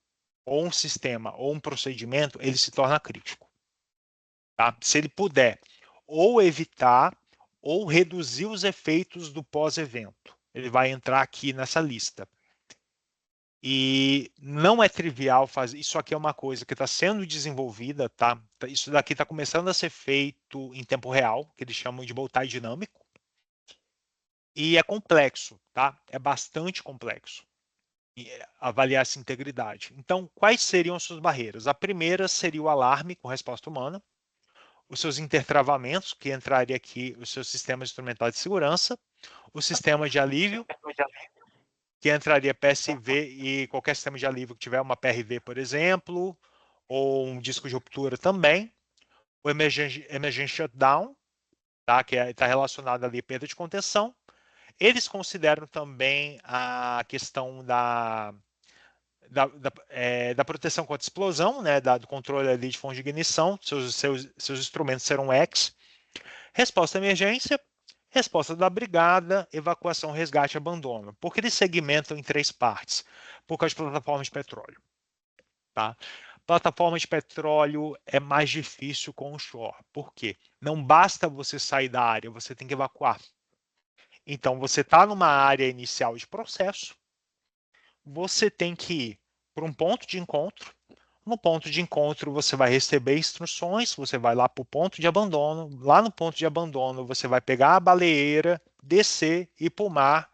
ou um sistema ou um procedimento, ele se torna crítico. Tá? Se ele puder ou evitar ou reduzir os efeitos do pós-evento, ele vai entrar aqui nessa lista. E não é trivial fazer. Isso aqui é uma coisa que está sendo desenvolvida, tá? Isso daqui está começando a ser feito em tempo real, que eles chamam de bow tie dinâmico. E é complexo, tá? É bastante complexo avaliar essa integridade. Então, quais seriam as suas barreiras? A primeira seria o alarme com resposta humana, os seus intertravamentos, que entraria aqui os seus sistemas instrumentais de segurança, o sistema de alívio, que entraria PSV e qualquer sistema de alívio que tiver uma PRV, por exemplo, ou um disco de ruptura também, o emergency shutdown, tá? Que está relacionado ali à perda de contenção. Eles consideram também a questão da proteção contra explosão, né, do controle ali de fonte de ignição, seus instrumentos serão X, resposta à emergência, resposta da brigada, evacuação, resgate e abandono. Porque eles segmentam em 3 partes, por causa de plataforma de petróleo. Tá? Plataforma de petróleo é mais difícil com o shore. Por quê? Não basta você sair da área, você tem que evacuar. Então, você está numa área inicial de processo, você tem que ir para um ponto de encontro, No ponto de encontro, você vai receber instruções, você vai lá para o ponto de abandono. Lá no ponto de abandono, você vai pegar a baleeira, descer e ir para o mar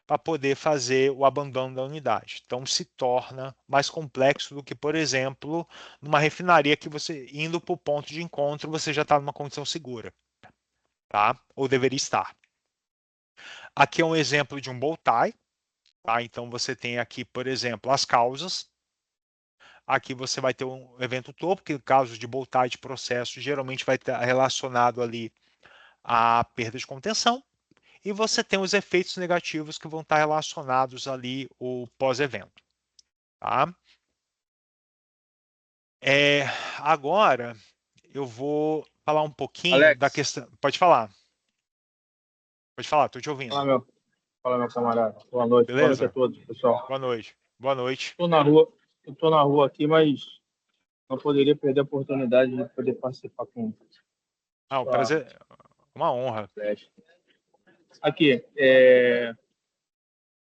para poder fazer o abandono da unidade. Então, se torna mais complexo do que, por exemplo, numa refinaria que você, indo para o ponto de encontro, você já está numa condição segura, tá? Ou deveria estar. Aqui é um exemplo de um bow tie, tá? Então, você tem aqui, por exemplo, as causas. Aqui você vai ter um evento topo, que no caso de bow tie de processo, geralmente vai estar relacionado ali à perda de contenção. E você tem os efeitos negativos que vão estar relacionados ali ao pós-evento. Tá? Agora, eu vou falar um pouquinho da
Alex,
questão... Pode falar. Pode falar, estou te ouvindo.
fala, meu camarada. Boa noite a
Beleza?
todos, pessoal.
Boa noite. Boa noite.
Estou na rua aqui, mas não poderia perder a oportunidade de poder participar com
Ah, um prazer, uma honra.
Flash. Aqui,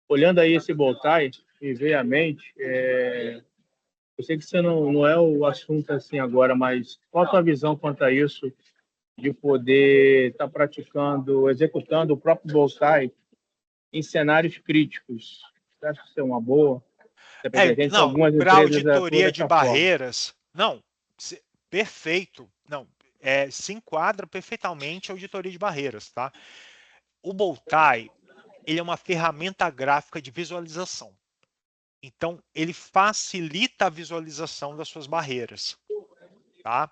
olhando aí esse Boltai, me veio à mente, eu sei que você não é o assunto assim agora, mas qual a tua visão quanto a isso, de poder estar praticando, executando o próprio Boltai em cenários críticos? Você acha que isso é uma boa?
Não,
Algumas
para
empresas atuam
auditoria de
dessa forma.
barreiras, não, perfeito. Não, se enquadra perfeitamente a auditoria de barreiras, tá? O Boltai, ele é uma ferramenta gráfica de visualização. Então, ele facilita a visualização das suas barreiras, tá?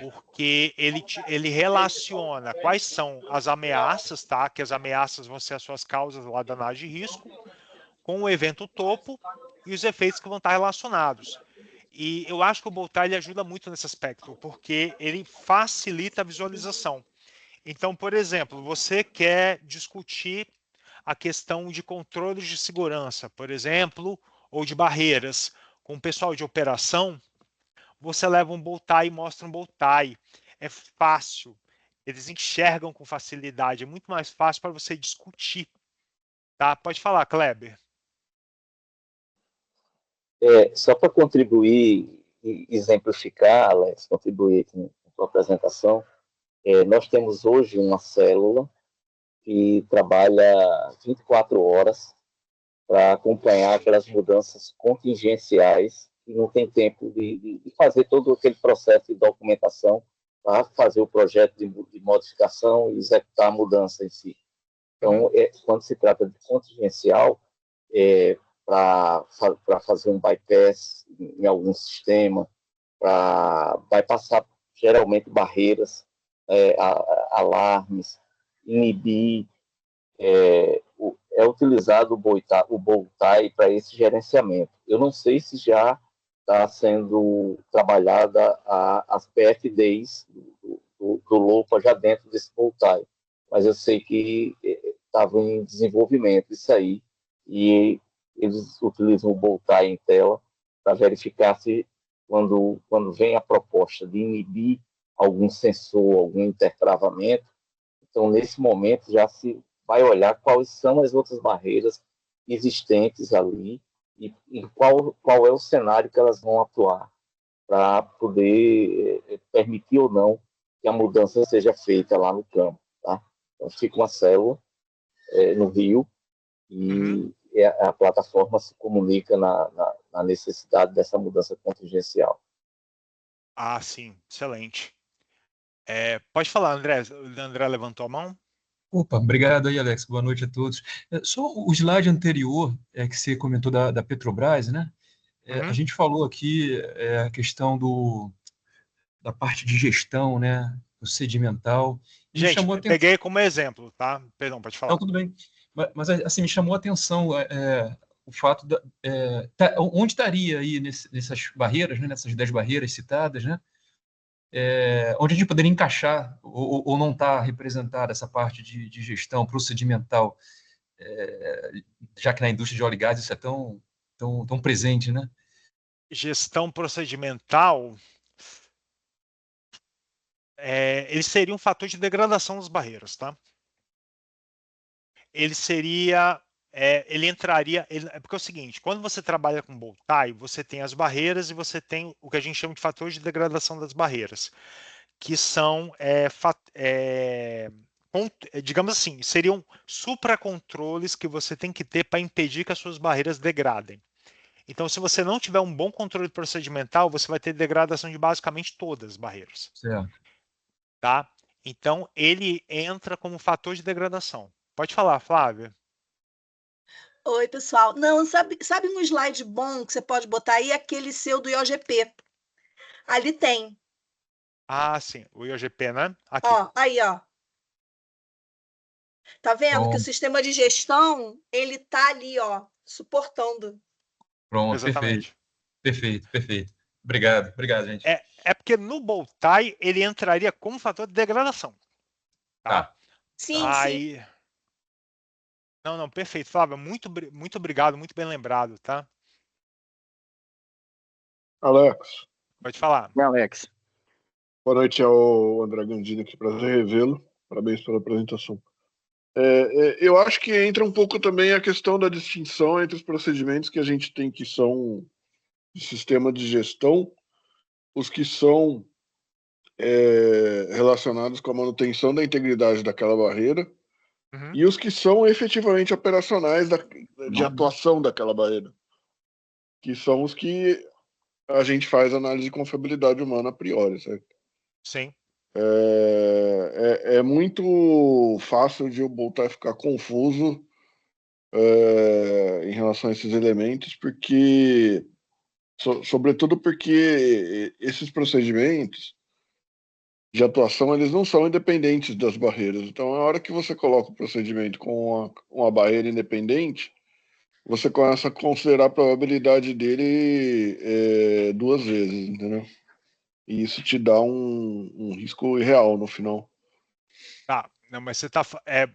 Porque ele relaciona quais são as ameaças, tá? Que as ameaças vão ser as suas causas lá da análise de risco, com o evento topo e os efeitos que vão estar relacionados. E eu acho que o Boltai ele ajuda muito nesse aspecto, porque ele facilita a visualização. Então, por exemplo, você quer discutir a questão de controles de segurança, por exemplo, ou de barreiras com o pessoal de operação, você leva um bow tie e mostra um bow tie. É fácil. Eles enxergam com facilidade. É muito mais fácil para você discutir. Tá? Pode falar, Kleber.
Só para contribuir e exemplificar, Alex, contribuir com a sua apresentação, nós temos hoje uma célula que trabalha 24 horas para acompanhar aquelas mudanças contingenciais e não tem tempo de fazer todo aquele processo de documentação para fazer o projeto de modificação e executar a mudança em si. Então, quando se trata de contingencial, para fazer um bypass em algum sistema, para bypassar geralmente barreiras, alarmes, inibir, é utilizado o Boltai para esse gerenciamento. Eu não sei se já está sendo trabalhada as PFDs do LOPA já dentro desse Boltai, mas eu sei que estava em desenvolvimento isso aí, e eles utilizam o Boltai em tela para verificar se, quando vem a proposta de inibir algum sensor, algum intertravamento, então, nesse momento, já se vai olhar quais são as outras barreiras existentes ali e qual é o cenário que elas vão atuar para poder permitir ou não que a mudança seja feita lá no campo. Tá? Então, fica uma célula no Rio e a plataforma se comunica na necessidade dessa mudança contingencial.
Ah, sim. Excelente. Pode falar, André. O André levantou a mão?
Opa, obrigado aí, Alex. Boa noite a todos. Só o slide anterior que você comentou da Petrobras, né? A gente falou aqui a questão da parte de gestão, né? Procedimental. Me
Gente,
chamou a atenção.
peguei como exemplo, tá? Perdão, pode falar.
Não, tudo bem. Mas assim, me chamou a atenção o fato onde estaria aí nessas barreiras, né? Nessas 10 barreiras citadas, né? Onde a gente poderia encaixar ou não está representada essa parte de gestão procedimental, já que na indústria de óleo e gás isso é tão presente, né?
Gestão procedimental, ele seria um fator de degradação das barreiras, tá? Ele seria ele entraria. Porque é o seguinte: quando você trabalha com bow tie, você tem as barreiras e você tem o que a gente chama de fatores de degradação das barreiras, que são, digamos assim, seriam supracontroles que você tem que ter para impedir que as suas barreiras degradem. Então, se você não tiver um bom controle procedimental, você vai ter degradação de basicamente todas as barreiras.
Certo.
Tá? Então, ele entra como fator de degradação. Pode falar, Flávia.
Oi, pessoal. Não, sabe um slide bom que você pode botar aí? Aquele seu do IOGP. Ali tem.
Ah, sim, o IOGP, né? Aqui.
Ó, aí, ó. Tá vendo que o
Pronto,
sistema de gestão, ele tá ali, ó, suportando.
pronto,
Exatamente.
perfeito. Obrigado, gente.
É porque no bow tie ele entraria como fator de degradação. Tá?
Sim, sim.
Aí. Não, perfeito, Flávia. Muito obrigado, muito bem lembrado, tá?
Alex,
Pode falar.
Alex.
boa noite, é o André Gandini aqui, prazer revê-lo. Parabéns pela apresentação. Eu acho que entra um pouco também a questão da distinção entre os procedimentos que a gente tem que são de sistema de gestão, os que são relacionados com a manutenção da integridade daquela barreira e os que são efetivamente operacionais de atuação daquela barreira, que são os que a gente faz análise de confiabilidade humana a priori, certo?
Sim.
É muito fácil de o bow tie ficar confuso em relação a esses elementos, porque, sobretudo porque esses procedimentos de atuação, eles não são independentes das barreiras. Então, a hora que você coloca o procedimento com uma barreira independente, você começa a considerar a probabilidade dele 2 vezes, entendeu? E isso te dá um risco irreal no final.
Tá, não, mas você tá.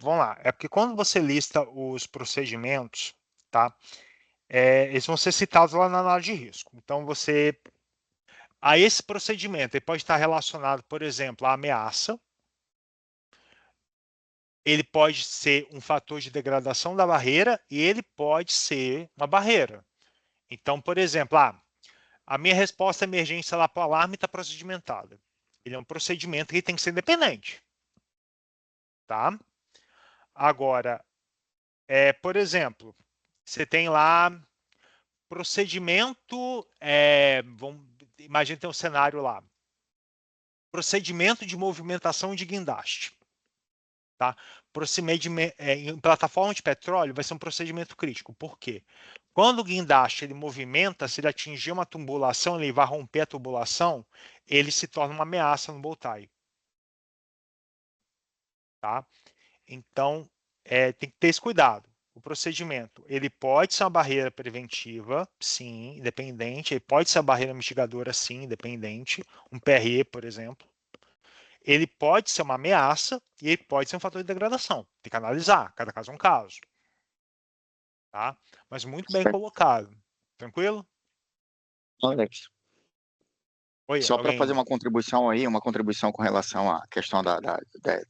Vamos lá. É porque quando você lista os procedimentos, tá? Eles vão ser citados lá na análise de risco. Então, a esse procedimento, ele pode estar relacionado, por exemplo, à ameaça. Ele pode ser um fator de degradação da barreira e ele pode ser uma barreira. Então, por exemplo, a minha resposta à emergência lá para o alarme está procedimentada. Ele é um procedimento que tem que ser independente. Tá? Agora, por exemplo, você tem lá procedimento, imagina ter um cenário lá, procedimento de movimentação de guindaste. Tá? Em plataforma de petróleo vai ser um procedimento crítico. Por quê? Quando o guindaste ele movimenta, se ele atingir uma tubulação, ele vai romper a tubulação, ele se torna uma ameaça no bow tie. Tá? Então, tem que ter esse cuidado. O procedimento, ele pode ser uma barreira preventiva, sim, independente. Ele pode ser uma barreira mitigadora, sim, independente. Um PRE, por exemplo. Ele pode ser uma ameaça e ele pode ser um fator de degradação. Tem que analisar, cada caso é um caso. Tá? Mas muito bem colocado. Tranquilo?
Alex.
Oi,
só para fazer uma contribuição com relação à questão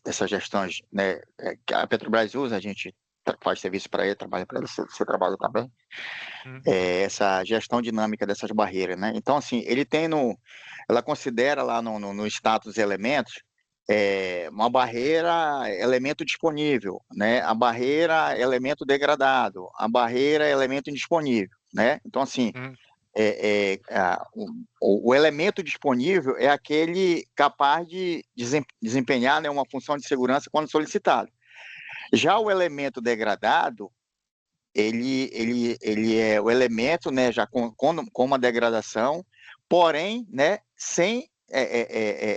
dessas gestões, né, que a Petrobras usa, a gente faz serviço para ele, trabalha para ele, você trabalha também, essa gestão dinâmica dessas barreiras, né? Então, assim, ela considera lá no status elementos uma barreira elemento disponível, né? A barreira elemento degradado, a barreira elemento indisponível, né? Então, assim, o elemento disponível é aquele capaz de desempenhar, né, uma função de segurança quando solicitado. Já o elemento degradado, ele é o elemento, né, já com uma degradação, porém, né, sem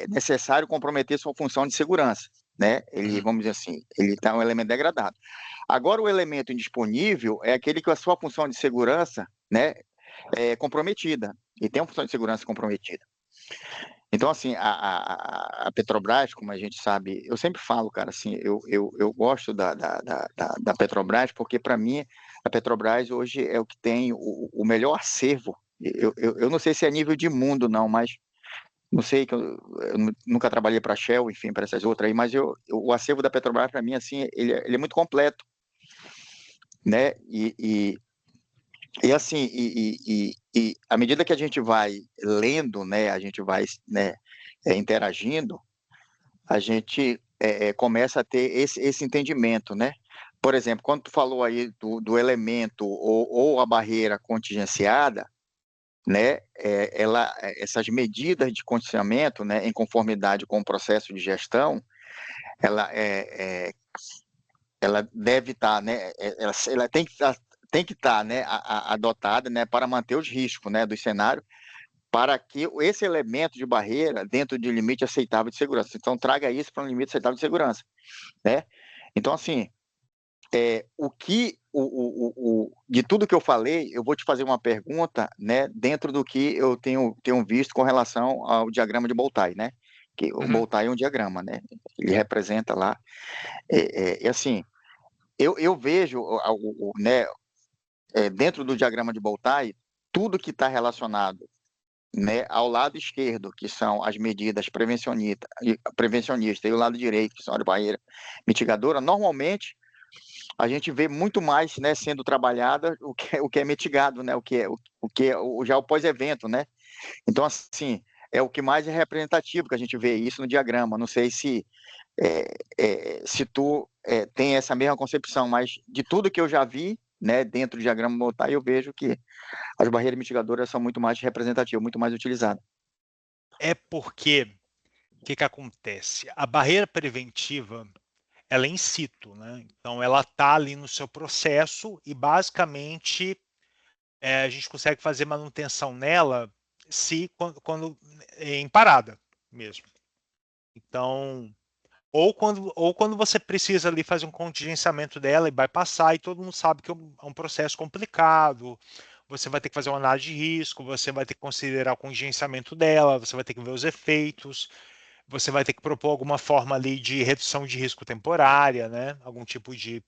necessário comprometer sua função de segurança, né? Ele, vamos dizer assim, ele está um elemento degradado. Agora, o elemento indisponível é aquele que a sua função de segurança, né, é comprometida, e tem uma função de segurança comprometida. Então, assim, a Petrobras, como a gente sabe, eu sempre falo, cara, assim, eu gosto da Petrobras, porque, para mim, a Petrobras hoje é o que tem o melhor acervo. Eu não sei se é nível de mundo, não, mas não sei, que eu nunca trabalhei para a Shell, enfim, para essas outras aí, mas o acervo da Petrobras, para mim, assim, ele é muito completo. né? E assim, à medida que a gente vai lendo, né, a gente vai, né, interagindo, a gente começa a ter esse entendimento, né? Por exemplo, quando tu falou aí do elemento ou a barreira contingenciada, né, essas medidas de contingenciamento, né, em conformidade com o processo de gestão, ela ela deve estar, né, ela tem que estar, né, adotada, né, para manter os riscos, né, do cenário, para que esse elemento de barreira dentro de limite aceitável de segurança. Então, traga isso para um limite aceitável de segurança, né? Então, assim, de tudo que eu falei, eu vou te fazer uma pergunta, né, dentro do que eu tenho visto com relação ao diagrama de Boltzmann, né? Que o Boltzmann é um diagrama, né? Ele representa lá, assim, eu vejo, né, dentro do diagrama de Boltzmann, tudo que está relacionado, né, ao lado esquerdo, que são as medidas prevencionistas, e o lado direito, que são as barreiras mitigadoras, normalmente a gente vê muito mais, né, sendo trabalhada o que é mitigado, né, o que é já o pós-evento, né? Então, assim, é o que mais é representativo que a gente vê isso no diagrama. Não sei se tu tem essa mesma concepção, mas de tudo que eu já vi, né, dentro do diagrama Boltzmann, eu vejo que as barreiras mitigadoras são muito mais representativas, muito mais utilizadas.
É porque, o que acontece? A barreira preventiva, ela é in situ, né? Então, ela está ali no seu processo e, basicamente, a gente consegue fazer manutenção nela quando em parada mesmo. Então, ou quando você precisa ali fazer um contingenciamento dela e vai passar, e todo mundo sabe que é um processo complicado, você vai ter que fazer uma análise de risco, você vai ter que considerar o contingenciamento dela, você vai ter que ver os efeitos, você vai ter que propor alguma forma ali de redução de risco temporária, né? Algum tipo de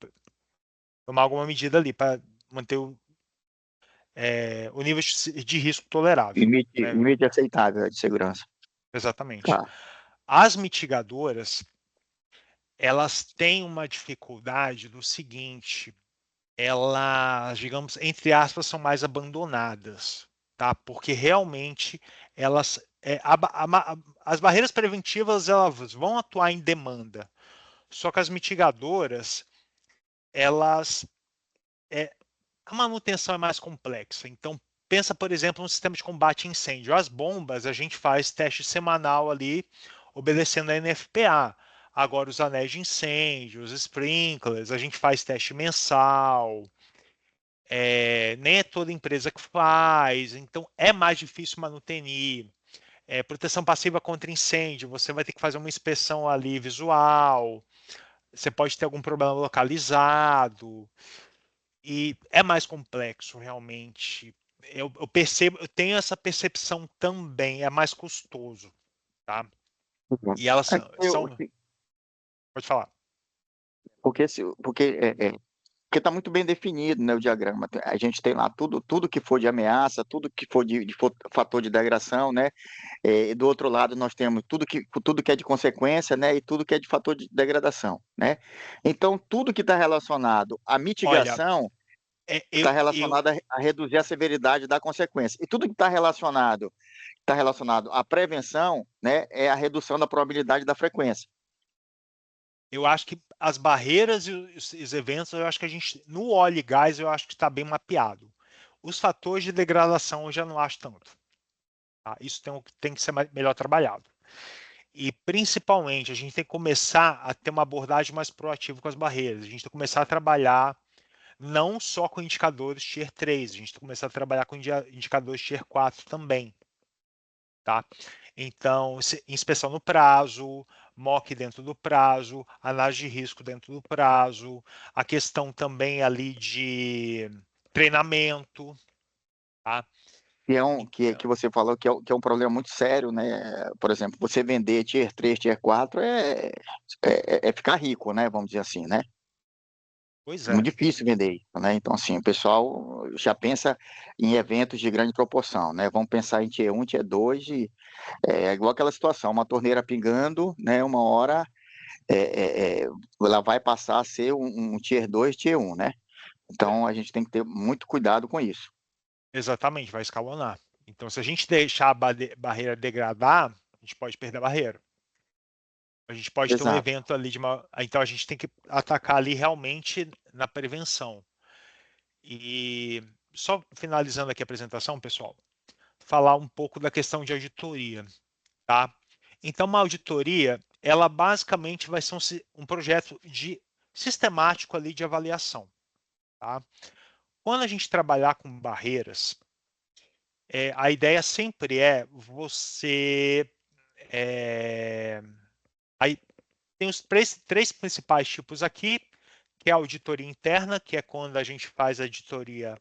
tomar alguma medida ali para manter o nível de risco tolerável. Né?
Limite aceitável de segurança.
Exatamente.
Tá.
As mitigadoras, elas têm uma dificuldade do seguinte: elas, digamos, entre aspas, são mais abandonadas, tá? Porque realmente elas, as barreiras preventivas, elas vão atuar em demanda. Só que as mitigadoras, elas, a manutenção é mais complexa. Então, pensa, por exemplo, no sistema de combate a incêndio. As bombas, a gente faz teste semanal ali, obedecendo a NFPA. Agora, os anéis de incêndio, os sprinklers, a gente faz teste mensal. Nem é toda empresa que faz, então é mais difícil manutenir. Proteção passiva contra incêndio, você vai ter que fazer uma inspeção ali visual, você pode ter algum problema localizado, e é mais complexo realmente. Eu percebo, eu tenho essa percepção também, é mais custoso, tá? E elas são... Pode falar.
Porque está muito bem definido, né, o diagrama. A gente tem lá tudo que for de ameaça, tudo que for de fator de degradação, né? E do outro lado nós temos tudo que é de consequência, né? E tudo que é de fator de degradação, né? Então tudo que está relacionado à mitigação está relacionado a reduzir a severidade da consequência. E tudo que está relacionado à prevenção, né? É a redução da probabilidade da frequência.
Eu acho que as barreiras e os eventos, eu acho que a gente, no óleo e gás, eu acho que está bem mapeado. Os fatores de degradação eu já não acho tanto. Tá? Isso tem que ser melhor trabalhado. E, principalmente, a gente tem que começar a ter uma abordagem mais proativa com as barreiras. A gente tem que começar a trabalhar não só com indicadores Tier 3, a gente tem que começar a trabalhar com indicadores Tier 4 também. Tá? Então, inspeção no prazo, MOC dentro do prazo, análise de risco dentro do prazo, a questão também ali de treinamento, tá?
Que você falou que é um problema muito sério, né? Por exemplo, você vender Tier 3, Tier 4 é ficar rico, né? Vamos dizer assim, né?
Pois
é muito difícil vender isso, né? Então, assim, o pessoal já pensa em eventos de grande proporção, né? Vamos pensar em Tier 1, Tier 2, e é igual aquela situação, uma torneira pingando, né? Uma hora ela vai passar a ser um Tier 2, Tier 1, né? Então, a gente tem que ter muito cuidado com isso.
Exatamente, vai escalonar. Então, se a gente deixar a barreira degradar, a gente pode perder a barreira. A gente pode ter um
Exato.
evento ali Então, a gente tem que atacar ali realmente na prevenção. E só finalizando aqui a apresentação, pessoal, falar um pouco da questão de auditoria, tá? Então, uma auditoria, ela basicamente vai ser um projeto sistemático ali de avaliação, tá? Quando a gente trabalhar com barreiras, a ideia sempre é você... Aí tem os três principais tipos aqui, que é a auditoria interna, que é quando a gente faz a auditoria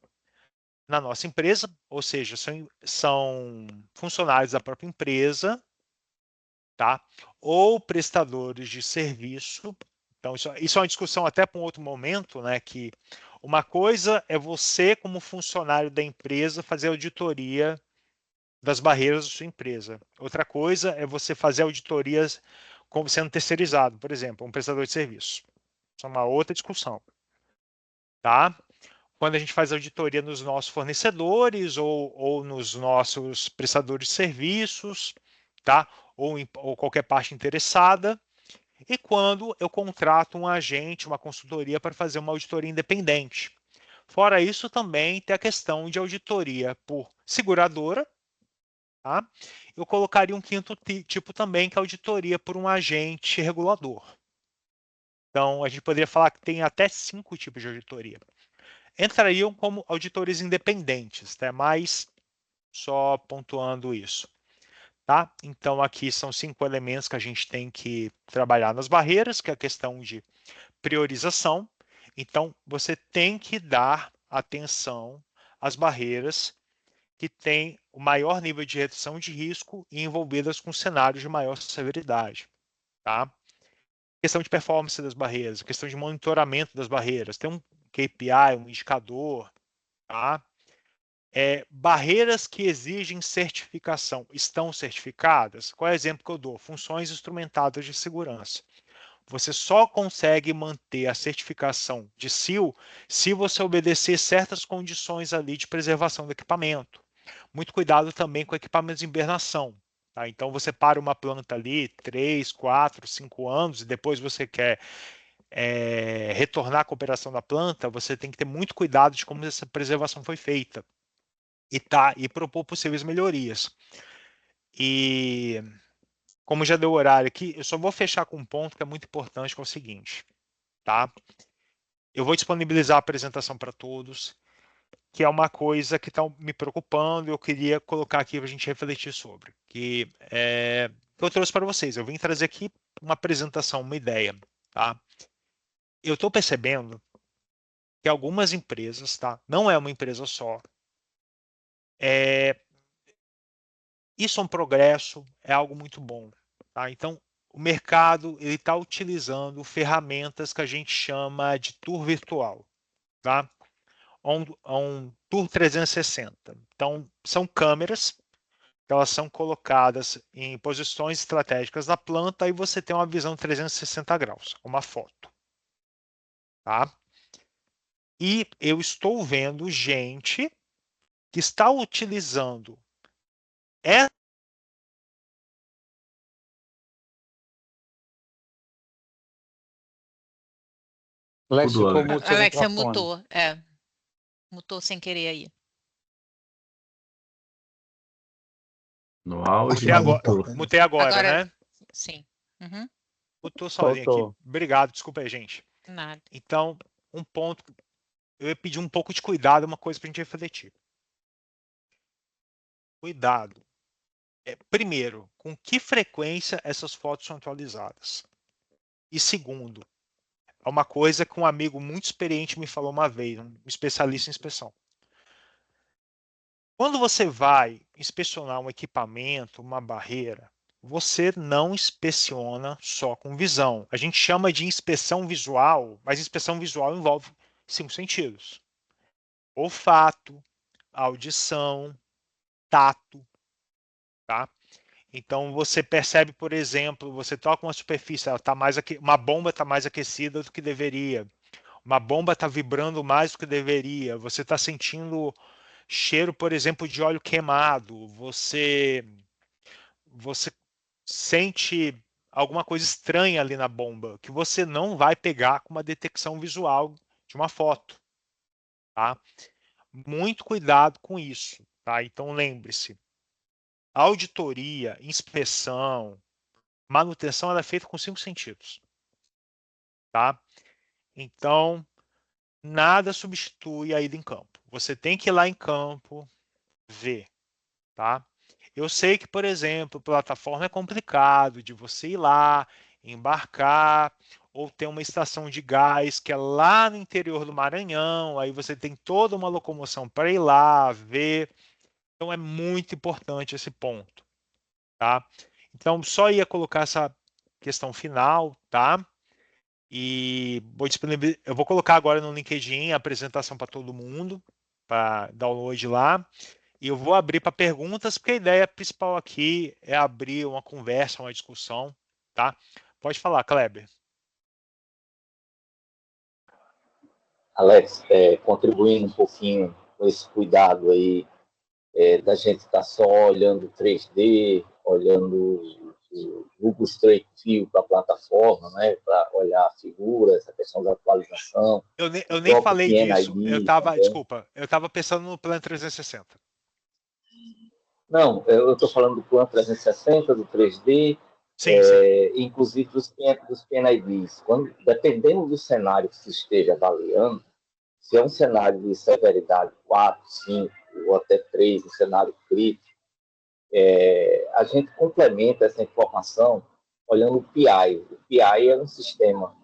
na nossa empresa, ou seja, são funcionários da própria empresa, tá? Ou prestadores de serviço. Então, isso é uma discussão até para um outro momento, né? Que uma coisa é você, como funcionário da empresa, fazer auditoria das barreiras da sua empresa. Outra coisa é você fazer auditorias como sendo terceirizado, por exemplo, um prestador de serviço. Isso é uma outra discussão, tá? Quando a gente faz auditoria nos nossos fornecedores ou nos nossos prestadores de serviços, tá? Ou qualquer parte interessada. E quando eu contrato um agente, uma consultoria para fazer uma auditoria independente. Fora isso, também tem a questão de auditoria por seguradora. Tá? Eu colocaria um quinto tipo também, que é a auditoria por um agente regulador. Então, a gente poderia falar que tem até 5 tipos de auditoria. Entrariam como auditores independentes, tá? Mas só pontuando isso. Tá? Então, aqui são 5 elementos que a gente tem que trabalhar nas barreiras, que é a questão de priorização. Então, você tem que dar atenção às barreiras que têm o maior nível de redução de risco e envolvidas com cenários de maior severidade. Tá? Questão de performance das barreiras, questão de monitoramento das barreiras, tem um KPI, um indicador. Tá? Barreiras que exigem certificação estão certificadas? Qual é o exemplo que eu dou? Funções instrumentadas de segurança. Você só consegue manter a certificação de SIL se você obedecer certas condições ali de preservação do equipamento. Muito cuidado também com equipamentos de hibernação. Tá? Então, você para uma planta ali 3, 4, 5 anos e depois você quer retornar com a operação da planta, você tem que ter muito cuidado de como essa preservação foi feita e propor possíveis melhorias. E como já deu horário aqui, eu só vou fechar com um ponto que é muito importante, que é o seguinte, tá? Eu vou disponibilizar a apresentação para todos, que é uma coisa que está me preocupando e eu queria colocar aqui para a gente refletir sobre, que eu trouxe para vocês. Eu vim trazer aqui uma apresentação, uma ideia, tá? Eu estou percebendo que algumas empresas, tá? Não é uma empresa só, isso é um progresso, é algo muito bom. Tá? Então, o mercado está utilizando ferramentas que a gente chama de tour virtual. Tá? Um tour 360. Então, são câmeras que elas são colocadas em posições estratégicas na planta e você tem uma visão 360 graus, uma foto. Tá? E eu estou vendo gente que está utilizando essa
Alex
Tudo,
ficou
Alex.
mudo seu
Alexia
microfone.
mutou, mutou sem querer aí.
No auge,
mutei agora, né?
Sim. Uhum.
Mutou sozinho
Voltou.
aqui. Obrigado, desculpa aí, gente.
Nada.
Então, um ponto, eu ia pedir um pouco de cuidado, uma coisa para a gente refletir. Cuidado. Primeiro, com que frequência essas fotos são atualizadas? E segundo, é uma coisa que um amigo muito experiente me falou uma vez, um especialista em inspeção. Quando você vai inspecionar um equipamento, uma barreira, você não inspeciona só com visão. A gente chama de inspeção visual, mas inspeção visual envolve 5 sentidos: olfato, audição, tato, tá? Então você percebe, por exemplo, você toca uma superfície, uma bomba está mais aquecida do que deveria. uma bomba está vibrando mais do que deveria, você está sentindo cheiro, por exemplo, de óleo queimado, você sente alguma coisa estranha ali na bomba, que você não vai pegar com uma detecção visual de uma foto, tá? Muito cuidado com isso, tá? Então lembre-se, auditoria, inspeção, manutenção ela é feita com 5 sentidos, tá? Então, nada substitui a ida em campo. Você tem que ir lá em campo ver, tá? Eu sei que, por exemplo, plataforma é complicado de você ir lá, embarcar, ou ter uma estação de gás que é lá no interior do Maranhão, aí você tem toda uma locomoção para ir lá, ver. Então é muito importante esse ponto, tá? Então só ia colocar essa questão final, tá? E eu vou colocar agora no LinkedIn a apresentação para todo mundo, para download lá. E eu vou abrir para perguntas, porque a ideia principal aqui é abrir uma conversa, uma discussão, tá? Pode falar, Kleber.
Alex, contribuindo um pouquinho com esse cuidado aí, da gente estar só olhando 3D, olhando o Google Street View para a plataforma, né, para olhar a figura, essa questão da atualização.
Eu nem falei disso.
PNID,
Desculpa, eu estava pensando no Plan 360.
Não, eu estou falando do plano 360, do 3D,
Sim.
inclusive dos PNIDs. Dependendo do cenário que se esteja avaliando, se é um cenário de severidade 4, 5 ou até 3, um cenário crítico, a gente complementa essa informação olhando o PI. O PI é um sistema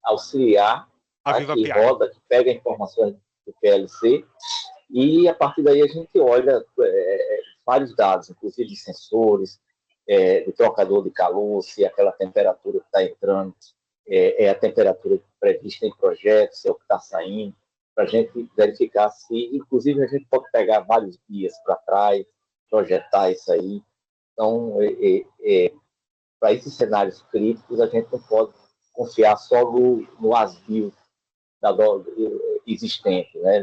auxiliar, tá, que roda, que pega informações do PLC, e a partir daí a gente olha vários dados, inclusive sensores, do trocador de calor, se aquela temperatura que está entrando é a temperatura prevista em projeto, se é o que está saindo, para a gente verificar se, inclusive, a gente pode pegar vários dias para trás, projetar isso aí. Então, para esses cenários críticos, a gente não pode confiar só no as-built existente, né?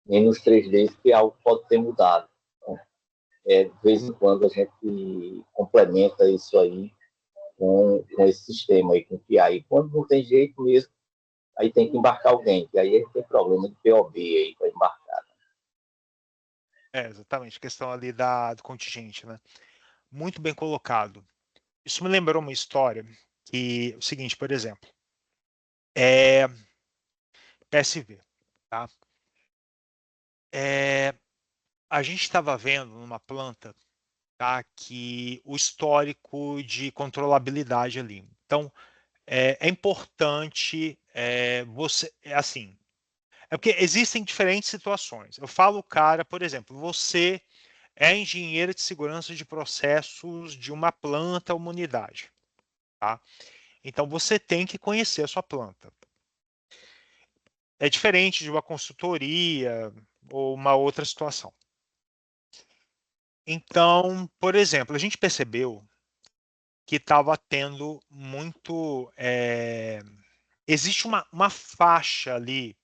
nem nos 3Ds, porque algo pode ter mudado. Então, de vez em quando a gente complementa isso aí com esse sistema aí, com o PI. E quando não tem jeito mesmo, aí tem que embarcar alguém, que aí tem problema de POB aí para embarcar.
Exatamente, questão ali do contingente, né? Muito bem colocado. Isso me lembrou uma história que é o seguinte, por exemplo, PSV, tá? A gente estava vendo numa planta, tá, que o histórico de controlabilidade ali. Então, é importante você, assim, é porque existem diferentes situações. Eu falo, cara, por exemplo, você é engenheiro de segurança de processos de uma planta ou uma unidade, tá? Então, você tem que conhecer a sua planta. É diferente de uma consultoria ou uma outra situação. Então, por exemplo, a gente percebeu que estava tendo muito. Existe uma faixa ali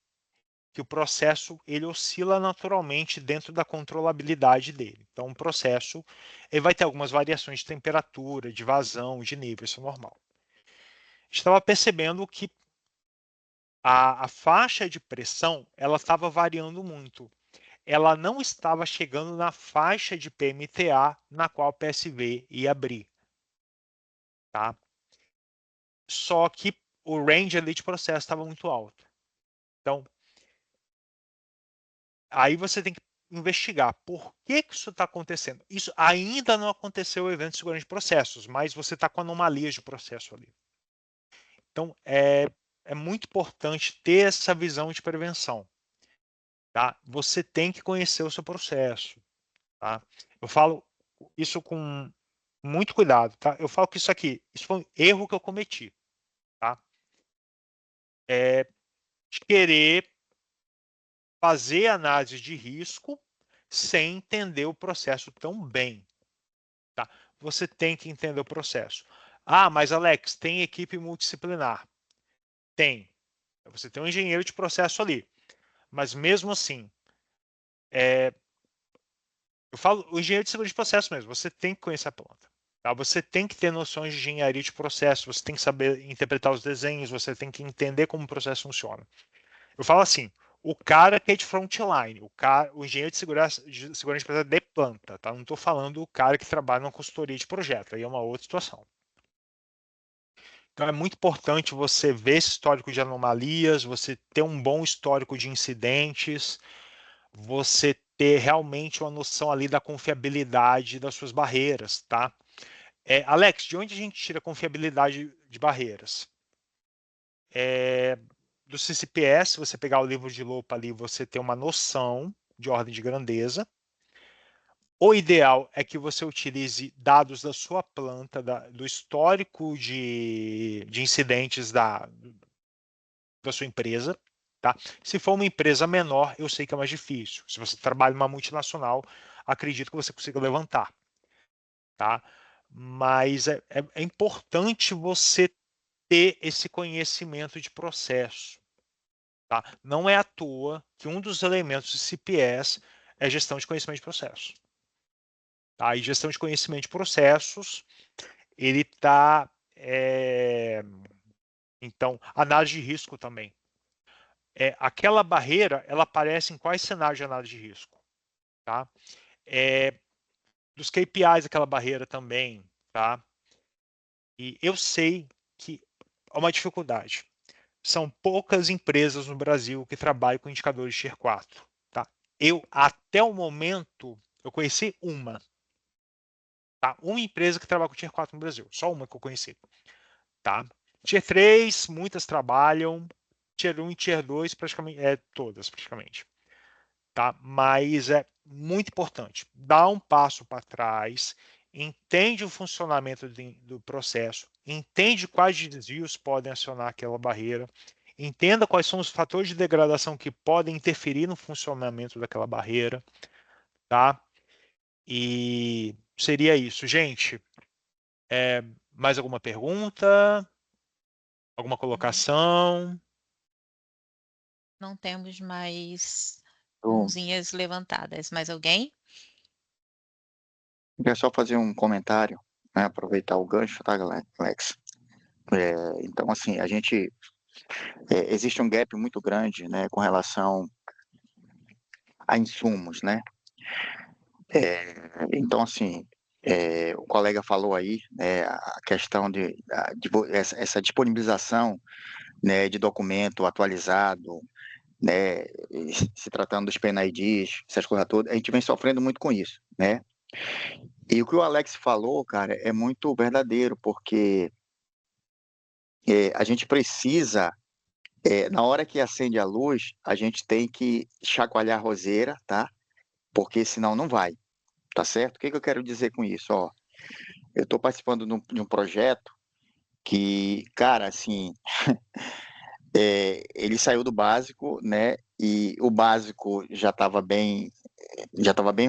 que o processo ele oscila naturalmente dentro da controlabilidade dele. Então, o processo ele vai ter algumas variações de temperatura, de vazão, de nível, isso é normal. A gente estava percebendo que a faixa de pressão ela estava variando muito. Ela não estava chegando na faixa de PMTA na qual o PSV ia abrir. Tá? Só que o range ali de processo estava muito alto. Então, aí você tem que investigar por que isso está acontecendo. Isso ainda não aconteceu o evento de segurança de processos, mas você está com anomalias de processo ali. Então, é muito importante ter essa visão de prevenção. Tá? Você tem que conhecer o seu processo. Tá? Eu falo isso com muito cuidado. Tá? Eu falo que isso foi um erro que eu cometi. Tá? De querer fazer análise de risco sem entender o processo tão bem. Tá? Você tem que entender o processo. Ah, mas Alex, tem equipe multidisciplinar. Tem. Você tem um engenheiro de processo ali. Mas mesmo assim, eu falo o engenheiro de segurança de processo mesmo, você tem que conhecer a planta. Tá? Você tem que ter noções de engenharia de processo, você tem que saber interpretar os desenhos, você tem que entender como o processo funciona. Eu falo assim, o cara que é de frontline, o engenheiro de segurança de processo de planta, tá? Não estou falando o cara que trabalha numa consultoria de projeto, aí é uma outra situação. Então é muito importante você ver esse histórico de anomalias, você ter um bom histórico de incidentes, você ter realmente uma noção ali da confiabilidade das suas barreiras, tá? Alex, de onde a gente tira a confiabilidade de barreiras? Do CCPS, se você pegar o livro de Lopa ali, você tem uma noção de ordem de grandeza. O ideal é que você utilize dados da sua planta, do histórico de incidentes da sua empresa. Tá? Se for uma empresa menor, eu sei que é mais difícil. Se você trabalha em uma multinacional, acredito que você consiga levantar. Tá? Mas é importante você ter esse conhecimento de processo. Tá? Não é à toa que um dos elementos de CPS é gestão de conhecimento de processo. Tá? E gestão de conhecimento de processos, ele está... Então, análise de risco também. Aquela barreira, ela aparece em quais cenários de análise de risco? Tá? Dos KPIs daquela barreira também. Tá? E eu sei que é uma dificuldade. São poucas empresas no Brasil que trabalham com indicadores Tier 4. Tá? Eu, até o momento, eu conheci uma. Tá? Uma empresa que trabalha com Tier 4 no Brasil. Só uma que eu conheci. Tá? Tier 3, muitas trabalham. Tier 1 e Tier 2, praticamente, todas, praticamente. Tá? Mas é muito importante. Dá um passo para trás, entende o funcionamento do processo, entende quais desvios podem acionar aquela barreira, entenda quais são os fatores de degradação que podem interferir no funcionamento daquela barreira, tá? E seria isso, gente. Mais alguma pergunta? Alguma colocação?
Não temos mais
Eu
mãozinhas levantadas. Mais alguém?
queria só fazer um comentário, né, aproveitar o gancho, tá, Alex? Então, assim, existe um gap muito grande, né, com relação a insumos, né? Então, assim, o colega falou aí, né, a questão essa disponibilização, né, de documento atualizado, né, se tratando dos PNIDs, essas coisas todas, a gente vem sofrendo muito com isso, né? E o que o Alex falou, cara, é muito verdadeiro, porque a gente precisa, na hora que acende a luz, a gente tem que chacoalhar a roseira, tá? Porque senão não vai, tá certo? O que eu quero dizer com isso? Ó, eu estou participando de um projeto que, cara, assim, ele saiu do básico, né? E o básico já estava bem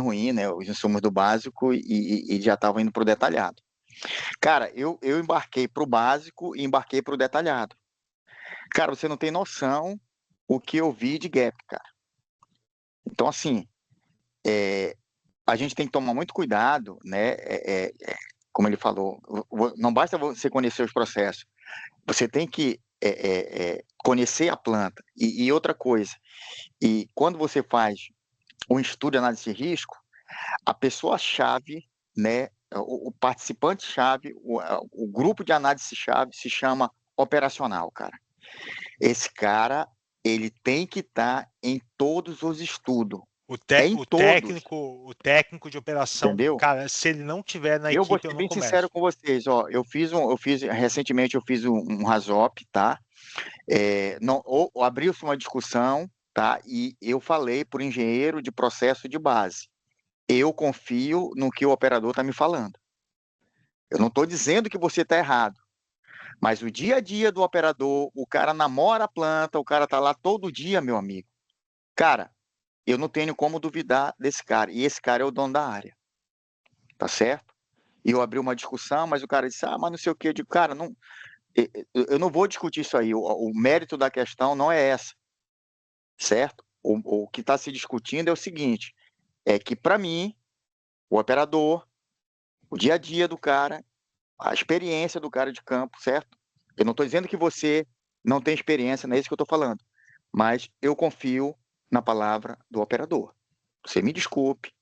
ruim, né? Os insumos do básico e já estava indo para o detalhado. Cara, eu embarquei para o básico e embarquei para o detalhado. Cara, você não tem noção o que eu vi de gap, cara. Então, assim, a gente tem que tomar muito cuidado, né? Como ele falou, não basta você conhecer os processos, você tem que conhecer a planta. E outra coisa, e quando você faz um estudo de análise de risco, a pessoa-chave, né, o participante-chave, o grupo de análise-chave se chama operacional, cara. Esse cara, ele tem que estar em todos os estudos. Em todos,
O técnico de operação,
entendeu?
cara, se ele não tiver na
Eu vou
equipe, eu
ser
não
bem sincero
começo.
com vocês, ó. Recentemente eu fiz um RASOP, tá? Abriu-se uma discussão, tá? E eu falei por engenheiro de processo de base. Eu confio no que o operador está me falando. Eu não estou dizendo que você está errado, mas o dia a dia do operador, o cara namora a planta, o cara tá lá todo dia, meu amigo. Cara, eu não tenho como duvidar desse cara. E esse cara é o dono da área, tá certo? E eu abri uma discussão, mas o cara disse, mas não sei o quê. Eu digo, cara, não, Eu não vou discutir isso aí. O mérito da questão não é essa, certo? O que está se discutindo é o seguinte: é que, para mim, o operador, o dia a dia do cara, a experiência do cara de campo, certo? Eu não estou dizendo que você não tem experiência, não é isso que eu estou falando. Mas eu confio na palavra do operador. Você me desculpe,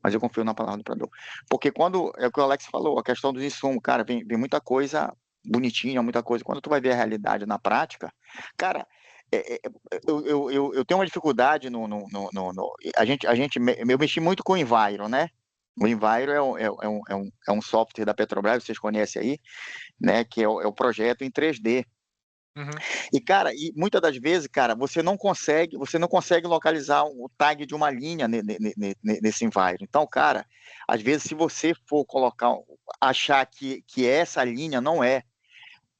mas eu confio na palavra do operador. Porque quando, é o que o Alex falou, a questão dos insumos, cara, vem muita coisa bonitinha, muita coisa. Quando tu vai ver a realidade na prática, cara, eu tenho uma dificuldade eu mexi muito com o Enviro, né? O Enviro é um software da Petrobras, vocês conhecem aí, né? Que é o projeto em 3D. E, cara, muitas das vezes, cara, você não consegue localizar o tag de uma linha nesse environment. Então, cara, às vezes, se você for achar que essa linha não é,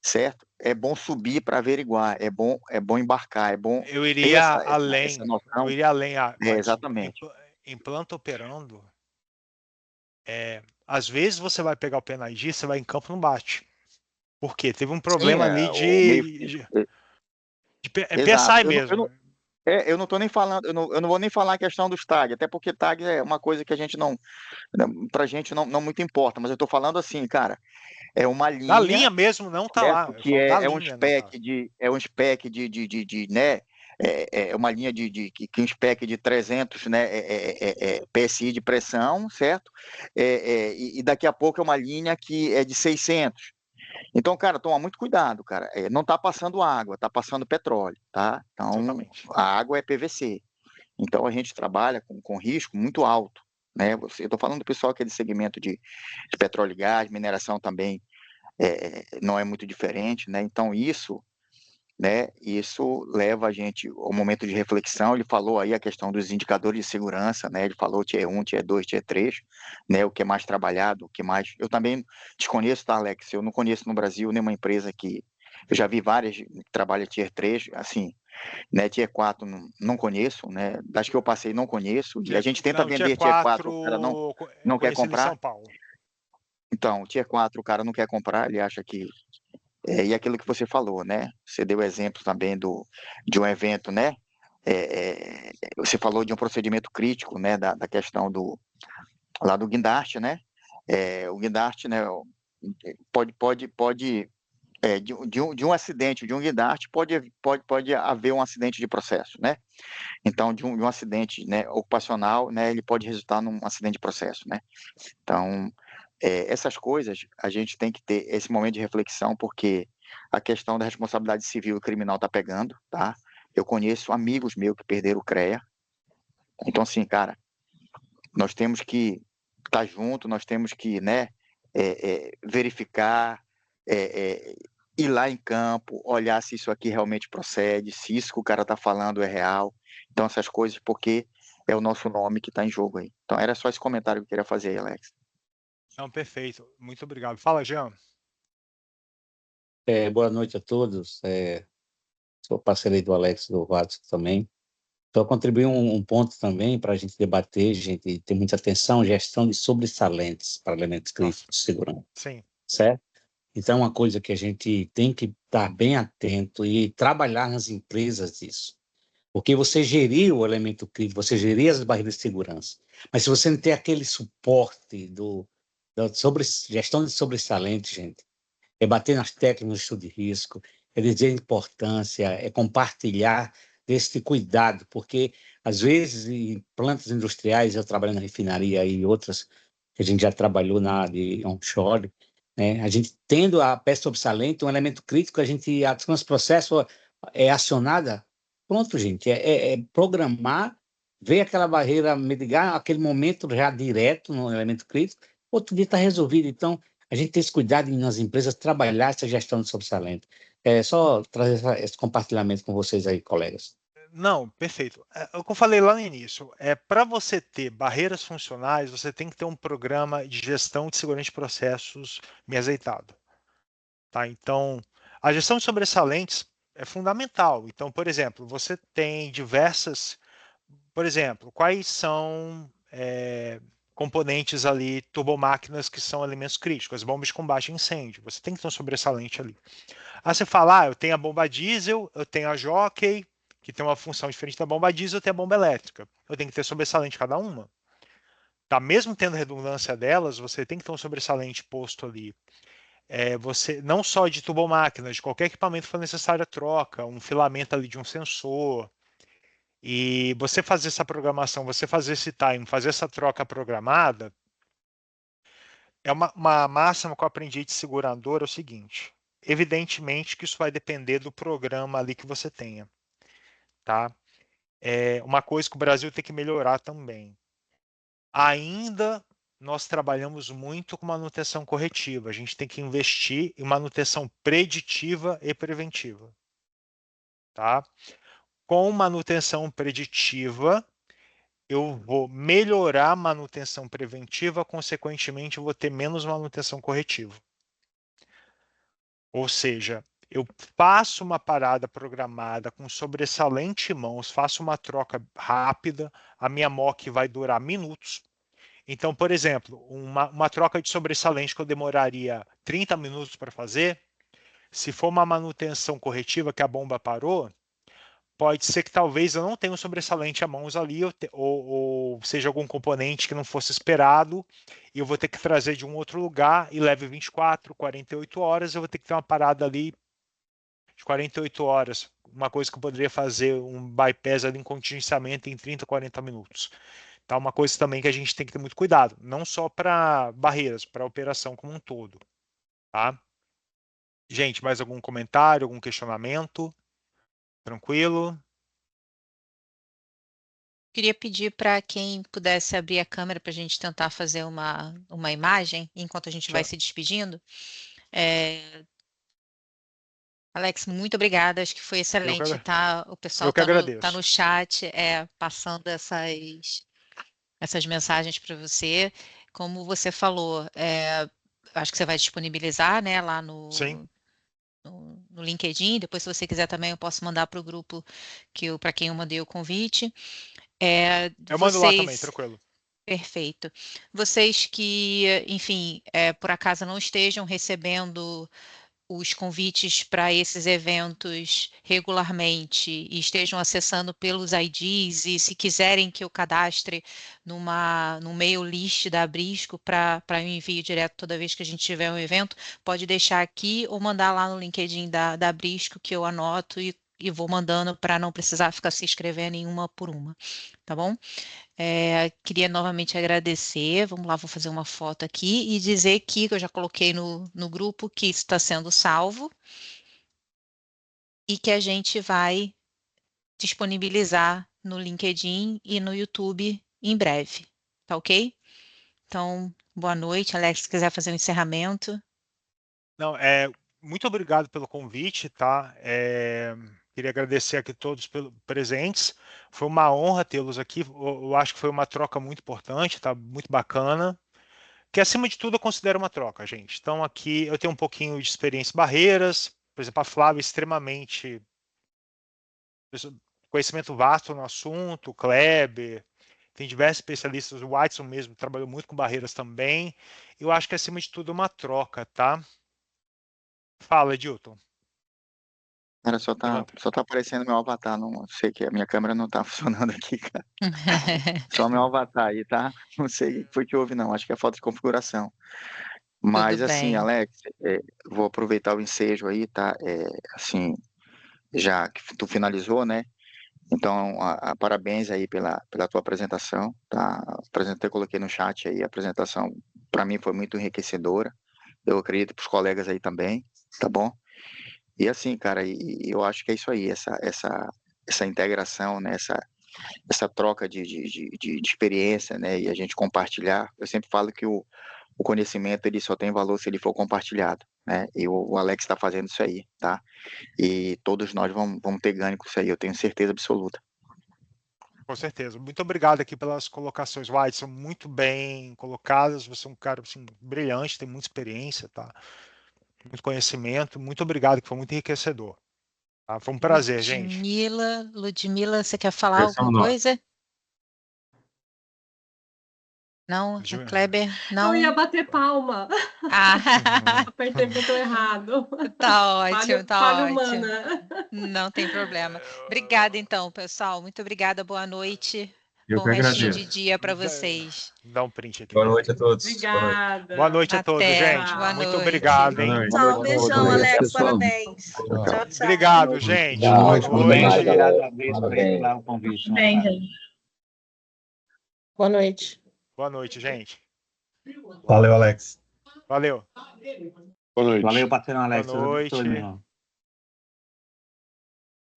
certo? É bom subir para averiguar, é bom embarcar, é bom
Eu
ter
iria
essa
além.
noção.
Eu iria além,
Exatamente.
Em planta operando, às vezes você vai pegar o PNID, você vai em campo, não bate. Por quê? Teve um problema ali de
Exato.
PSI mesmo.
Eu não estou nem falando, eu não vou nem falar a questão dos tags, até porque tag é uma coisa que a gente pra gente não muito importa, mas eu estou falando assim, cara, é uma linha.
Da linha mesmo não tá lá.
Que é um spec de né? É uma linha que um spec de 300, né? PSI de pressão, certo? E daqui a pouco é uma linha que é de 600. Então, cara, toma muito cuidado, cara. Não está passando água, está passando petróleo, tá? Então,
Exatamente.
a água é PVC. Então, a gente trabalha com risco muito alto, né? Eu estou falando do pessoal que é de segmento de petróleo e gás, mineração também não é muito diferente, né? Então, isso leva a gente ao momento de reflexão. Ele falou aí a questão dos indicadores de segurança, né? Ele falou Tier 1, Tier 2, Tier 3, né? O que é mais trabalhado, o que mais... Eu também desconheço, tá, Alex? Eu não conheço no Brasil nenhuma empresa que... Eu já vi várias que trabalham Tier 3, assim, né? Tier 4 não conheço, né? Das que eu passei não conheço. E a gente tenta vender Tier 4, o cara não quer comprar.
São Paulo.
Então, Tier 4 o cara não quer comprar, ele acha que... e aquilo que você falou, né? Você deu exemplo também de um evento, né? Você falou de um procedimento crítico, né? Da questão lá do guindaste, né? O guindaste, né? De um acidente, de um guindaste, pode haver um acidente de processo, né? Então, de um acidente, né, ocupacional, né? Ele pode resultar num acidente de processo, né? Então, essas coisas, a gente tem que ter esse momento de reflexão, porque a questão da responsabilidade civil e criminal está pegando, tá? Eu conheço amigos meus que perderam o CREA. Então, assim, cara, nós temos que estar junto, nós temos que, né, verificar, ir lá em campo, olhar se isso aqui realmente procede, se isso que o cara está falando é real. Então, essas coisas, porque é o nosso nome que está em jogo aí. Então, era só esse comentário que eu queria fazer aí, Alex.
Não, perfeito. Muito obrigado. Fala, Jean.
Boa noite a todos. Sou parceiro aí do Alex, do Watson também. Só contribuir um ponto também para a gente debater, gente ter muita atenção, gestão de sobressalentes para elementos críticos de segurança.
Sim.
Certo? Então, é uma coisa que a gente tem que estar bem atento e trabalhar nas empresas disso. Porque você gerir o elemento crítico, você gerir as barreiras de segurança. Mas se você não tem aquele suporte gestão de sobressalente, gente, é bater nas teclas no estudo de risco, é dizer a importância, é compartilhar desse cuidado, porque, às vezes, em plantas industriais, eu trabalho na refinaria e outras que a gente já trabalhou na área de onshore, né? A gente tendo a peça sobressalente, um elemento crítico, a nosso processo é acionada, pronto, gente, programar, ver aquela barreira, mitigar aquele momento já direto no elemento crítico, outro dia está resolvido. Então, a gente tem esse cuidado nas empresas trabalhar essa gestão de sobressalente. Só trazer esse compartilhamento com vocês aí, colegas.
Não, perfeito. O que eu falei lá no início, para você ter barreiras funcionais, você tem que ter um programa de gestão de segurança de processos bem azeitado. Tá? Então, a gestão de sobressalentes é fundamental. Então, por exemplo, você tem diversas... Por exemplo, quais são componentes ali, turbomáquinas que são elementos críticos, as bombas de combate a incêndio. Você tem que ter um sobressalente ali. Aí você fala, eu tenho a bomba diesel, eu tenho a jockey, que tem uma função diferente da bomba diesel, eu tenho a bomba elétrica. Eu tenho que ter sobressalente cada uma. Tá? Mesmo tendo redundância delas, você tem que ter um sobressalente posto ali. Você não só de turbomáquinas, de qualquer equipamento que for necessário a troca, um filamento ali de um sensor. E você fazer essa programação, você fazer esse time, fazer essa troca programada, é uma máxima que eu aprendi de seguradora, é o seguinte, evidentemente que isso vai depender do programa ali que você tenha, tá? Uma coisa que o Brasil tem que melhorar também. Ainda nós trabalhamos muito com manutenção corretiva, a gente tem que investir em manutenção preditiva e preventiva, tá? Com manutenção preditiva, eu vou melhorar a manutenção preventiva, consequentemente, eu vou ter menos manutenção corretiva. Ou seja, eu faço uma parada programada com sobressalente em mãos, faço uma troca rápida, a minha mock vai durar minutos. Então, por exemplo, uma troca de sobressalente que eu demoraria 30 minutos para fazer, se for uma manutenção corretiva que a bomba parou, pode ser que talvez eu não tenha um sobressalente a mãos ali, ou seja algum componente que não fosse esperado, e eu vou ter que trazer de um outro lugar e leve 24, 48 horas, eu vou ter que ter uma parada ali de 48 horas, uma coisa que eu poderia fazer um bypass ali em contingenciamento em 30, 40 minutos. Tá? Uma coisa também que a gente tem que ter muito cuidado, não só para barreiras, para a operação como um todo. Tá? Gente, mais algum comentário, algum questionamento? Tranquilo?
Queria pedir para quem pudesse abrir a câmera para a gente tentar fazer uma imagem, enquanto a gente vai se despedindo. Alex, muito obrigada, acho que foi excelente, tá? O pessoal tá no chat passando essas mensagens para você. Como você falou, acho que você vai disponibilizar, né, lá no LinkedIn. Depois, se você quiser também, eu posso mandar para o grupo para quem eu mandei o convite.
Eu mando lá também, tranquilo.
Perfeito. Vocês que, enfim, por acaso não estejam recebendo os convites para esses eventos regularmente e estejam acessando pelos IDs, e se quiserem que eu cadastre no mail list da Abrisco para o envio direto toda vez que a gente tiver um evento, pode deixar aqui ou mandar lá no LinkedIn da Abrisco, que eu anoto e vou mandando para não precisar ficar se inscrevendo em uma por uma, tá bom? Queria novamente agradecer. Vamos lá, vou fazer uma foto aqui e dizer que eu já coloquei no grupo que isso está sendo salvo e que a gente vai disponibilizar no LinkedIn e no YouTube em breve, tá ok? Então, boa noite, Alex, se quiser fazer um encerramento.
Não, muito obrigado pelo convite, tá? Queria agradecer aqui todos pelos presentes. Foi uma honra tê-los aqui. Eu acho que foi uma troca muito importante, tá? Muito bacana. Que acima de tudo eu considero uma troca, gente. Então aqui eu tenho um pouquinho de experiência em barreiras. Por exemplo, a Flávia é extremamente conhecimento vasto no assunto, o Kleber, tem diversos especialistas, o Watson mesmo trabalhou muito com barreiras também. Eu acho que acima de tudo é uma troca, tá? Fala, Edilton.
Cara, só tá aparecendo meu avatar, não sei que a minha câmera não tá funcionando aqui, cara. Só meu avatar aí, tá? Não sei o que foi que houve, não. Acho que é falta de configuração. Mas,
Tudo
assim,
bem.
Alex, vou aproveitar o ensejo aí, tá? Assim, já que tu finalizou, né? Então, parabéns aí pela tua apresentação, tá? Eu coloquei no chat aí, a apresentação para mim foi muito enriquecedora. Eu acredito para os colegas aí também, tá bom? E assim, cara, eu acho que é isso aí, essa integração, né? Essa troca de experiência, né? E a gente compartilhar. Eu sempre falo que o conhecimento ele só tem valor se ele for compartilhado, né? E o Alex está fazendo isso aí, tá? E todos nós vamos ter ganho com isso aí, eu tenho certeza absoluta.
Com certeza. Muito obrigado aqui pelas colocações, White, são muito bem colocadas. Você é um cara assim, brilhante, tem muita experiência, tá? Muito conhecimento. Muito obrigado, que foi muito enriquecedor. Tá? Foi um prazer, gente.
Ludmila, você quer falar alguma coisa? Não, a
Ju-
Kleber,
Eu
não.
ia bater palma.
Ah,
Apertei o botão errado.
tá ótimo, tá
Falha
ótimo.
humana.
Não tem problema. Obrigada, então, pessoal. Muito obrigada, boa noite.
Eu
Bom
que
restinho
agradeço.
de dia para vocês.
Dá um print aqui.
Boa
pra
noite a
mim.
todos. Boa noite.
Obrigada.
Boa noite a todos,
Até,
gente.
boa
Muito
noite.
obrigado,
Boa
hein?
noite.
Tchau, beijão,
noite,
Alex,
pessoal.
parabéns.
Tchau.
Tchau, tchau.
Obrigado, gente.
Tchau.
Boa
Boa
noite.
noite,
Obrigado,
galera.
Abrício, por
Parabéns.
aceitar o convite.
Bem, gente.
Boa noite.
Boa noite, gente.
Valeu, Alex.
Valeu.
Boa noite.
Valeu, parceiro Alex.
Boa noite.
Tudo, meu irmão.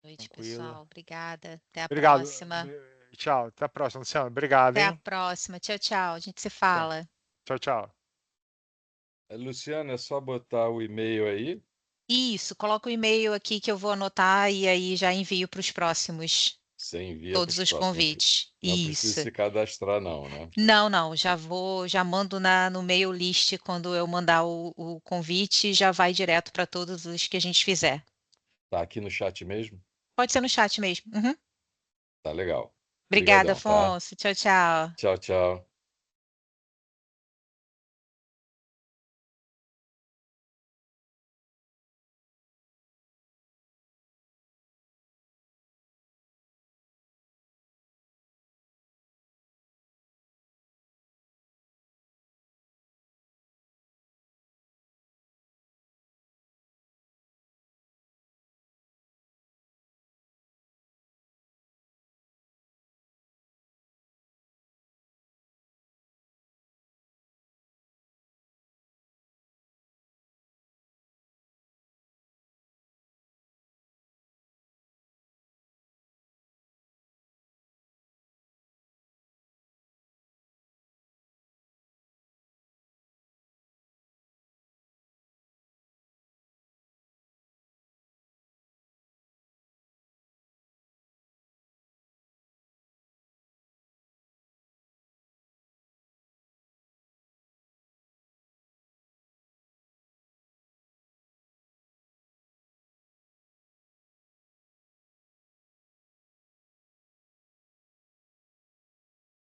Boa noite,
Tranquilo.
pessoal. Obrigada. Até a
Obrigado.
próxima.
Tchau. Até a próxima, Luciano. Obrigado,
Até a
hein?
próxima. Tchau, tchau. A gente se fala.
Tchau, tchau.
Luciano, é só botar o e-mail aí.
Isso, coloca o e-mail aqui que eu vou anotar e aí já envio para os próximos,
Você envia
todos
pros
os
próximos.
convites.
Não precisa
Isso.
se cadastrar, não, né?
Não, já mando no mail list quando eu mandar o convite, já vai direto para todos os que a gente fizer.
Tá aqui no chat mesmo?
Pode ser no chat mesmo. Uhum.
Tá legal.
Obrigada,
Obrigadão, tá?
Afonso. Tchau, tchau.
Tchau, tchau.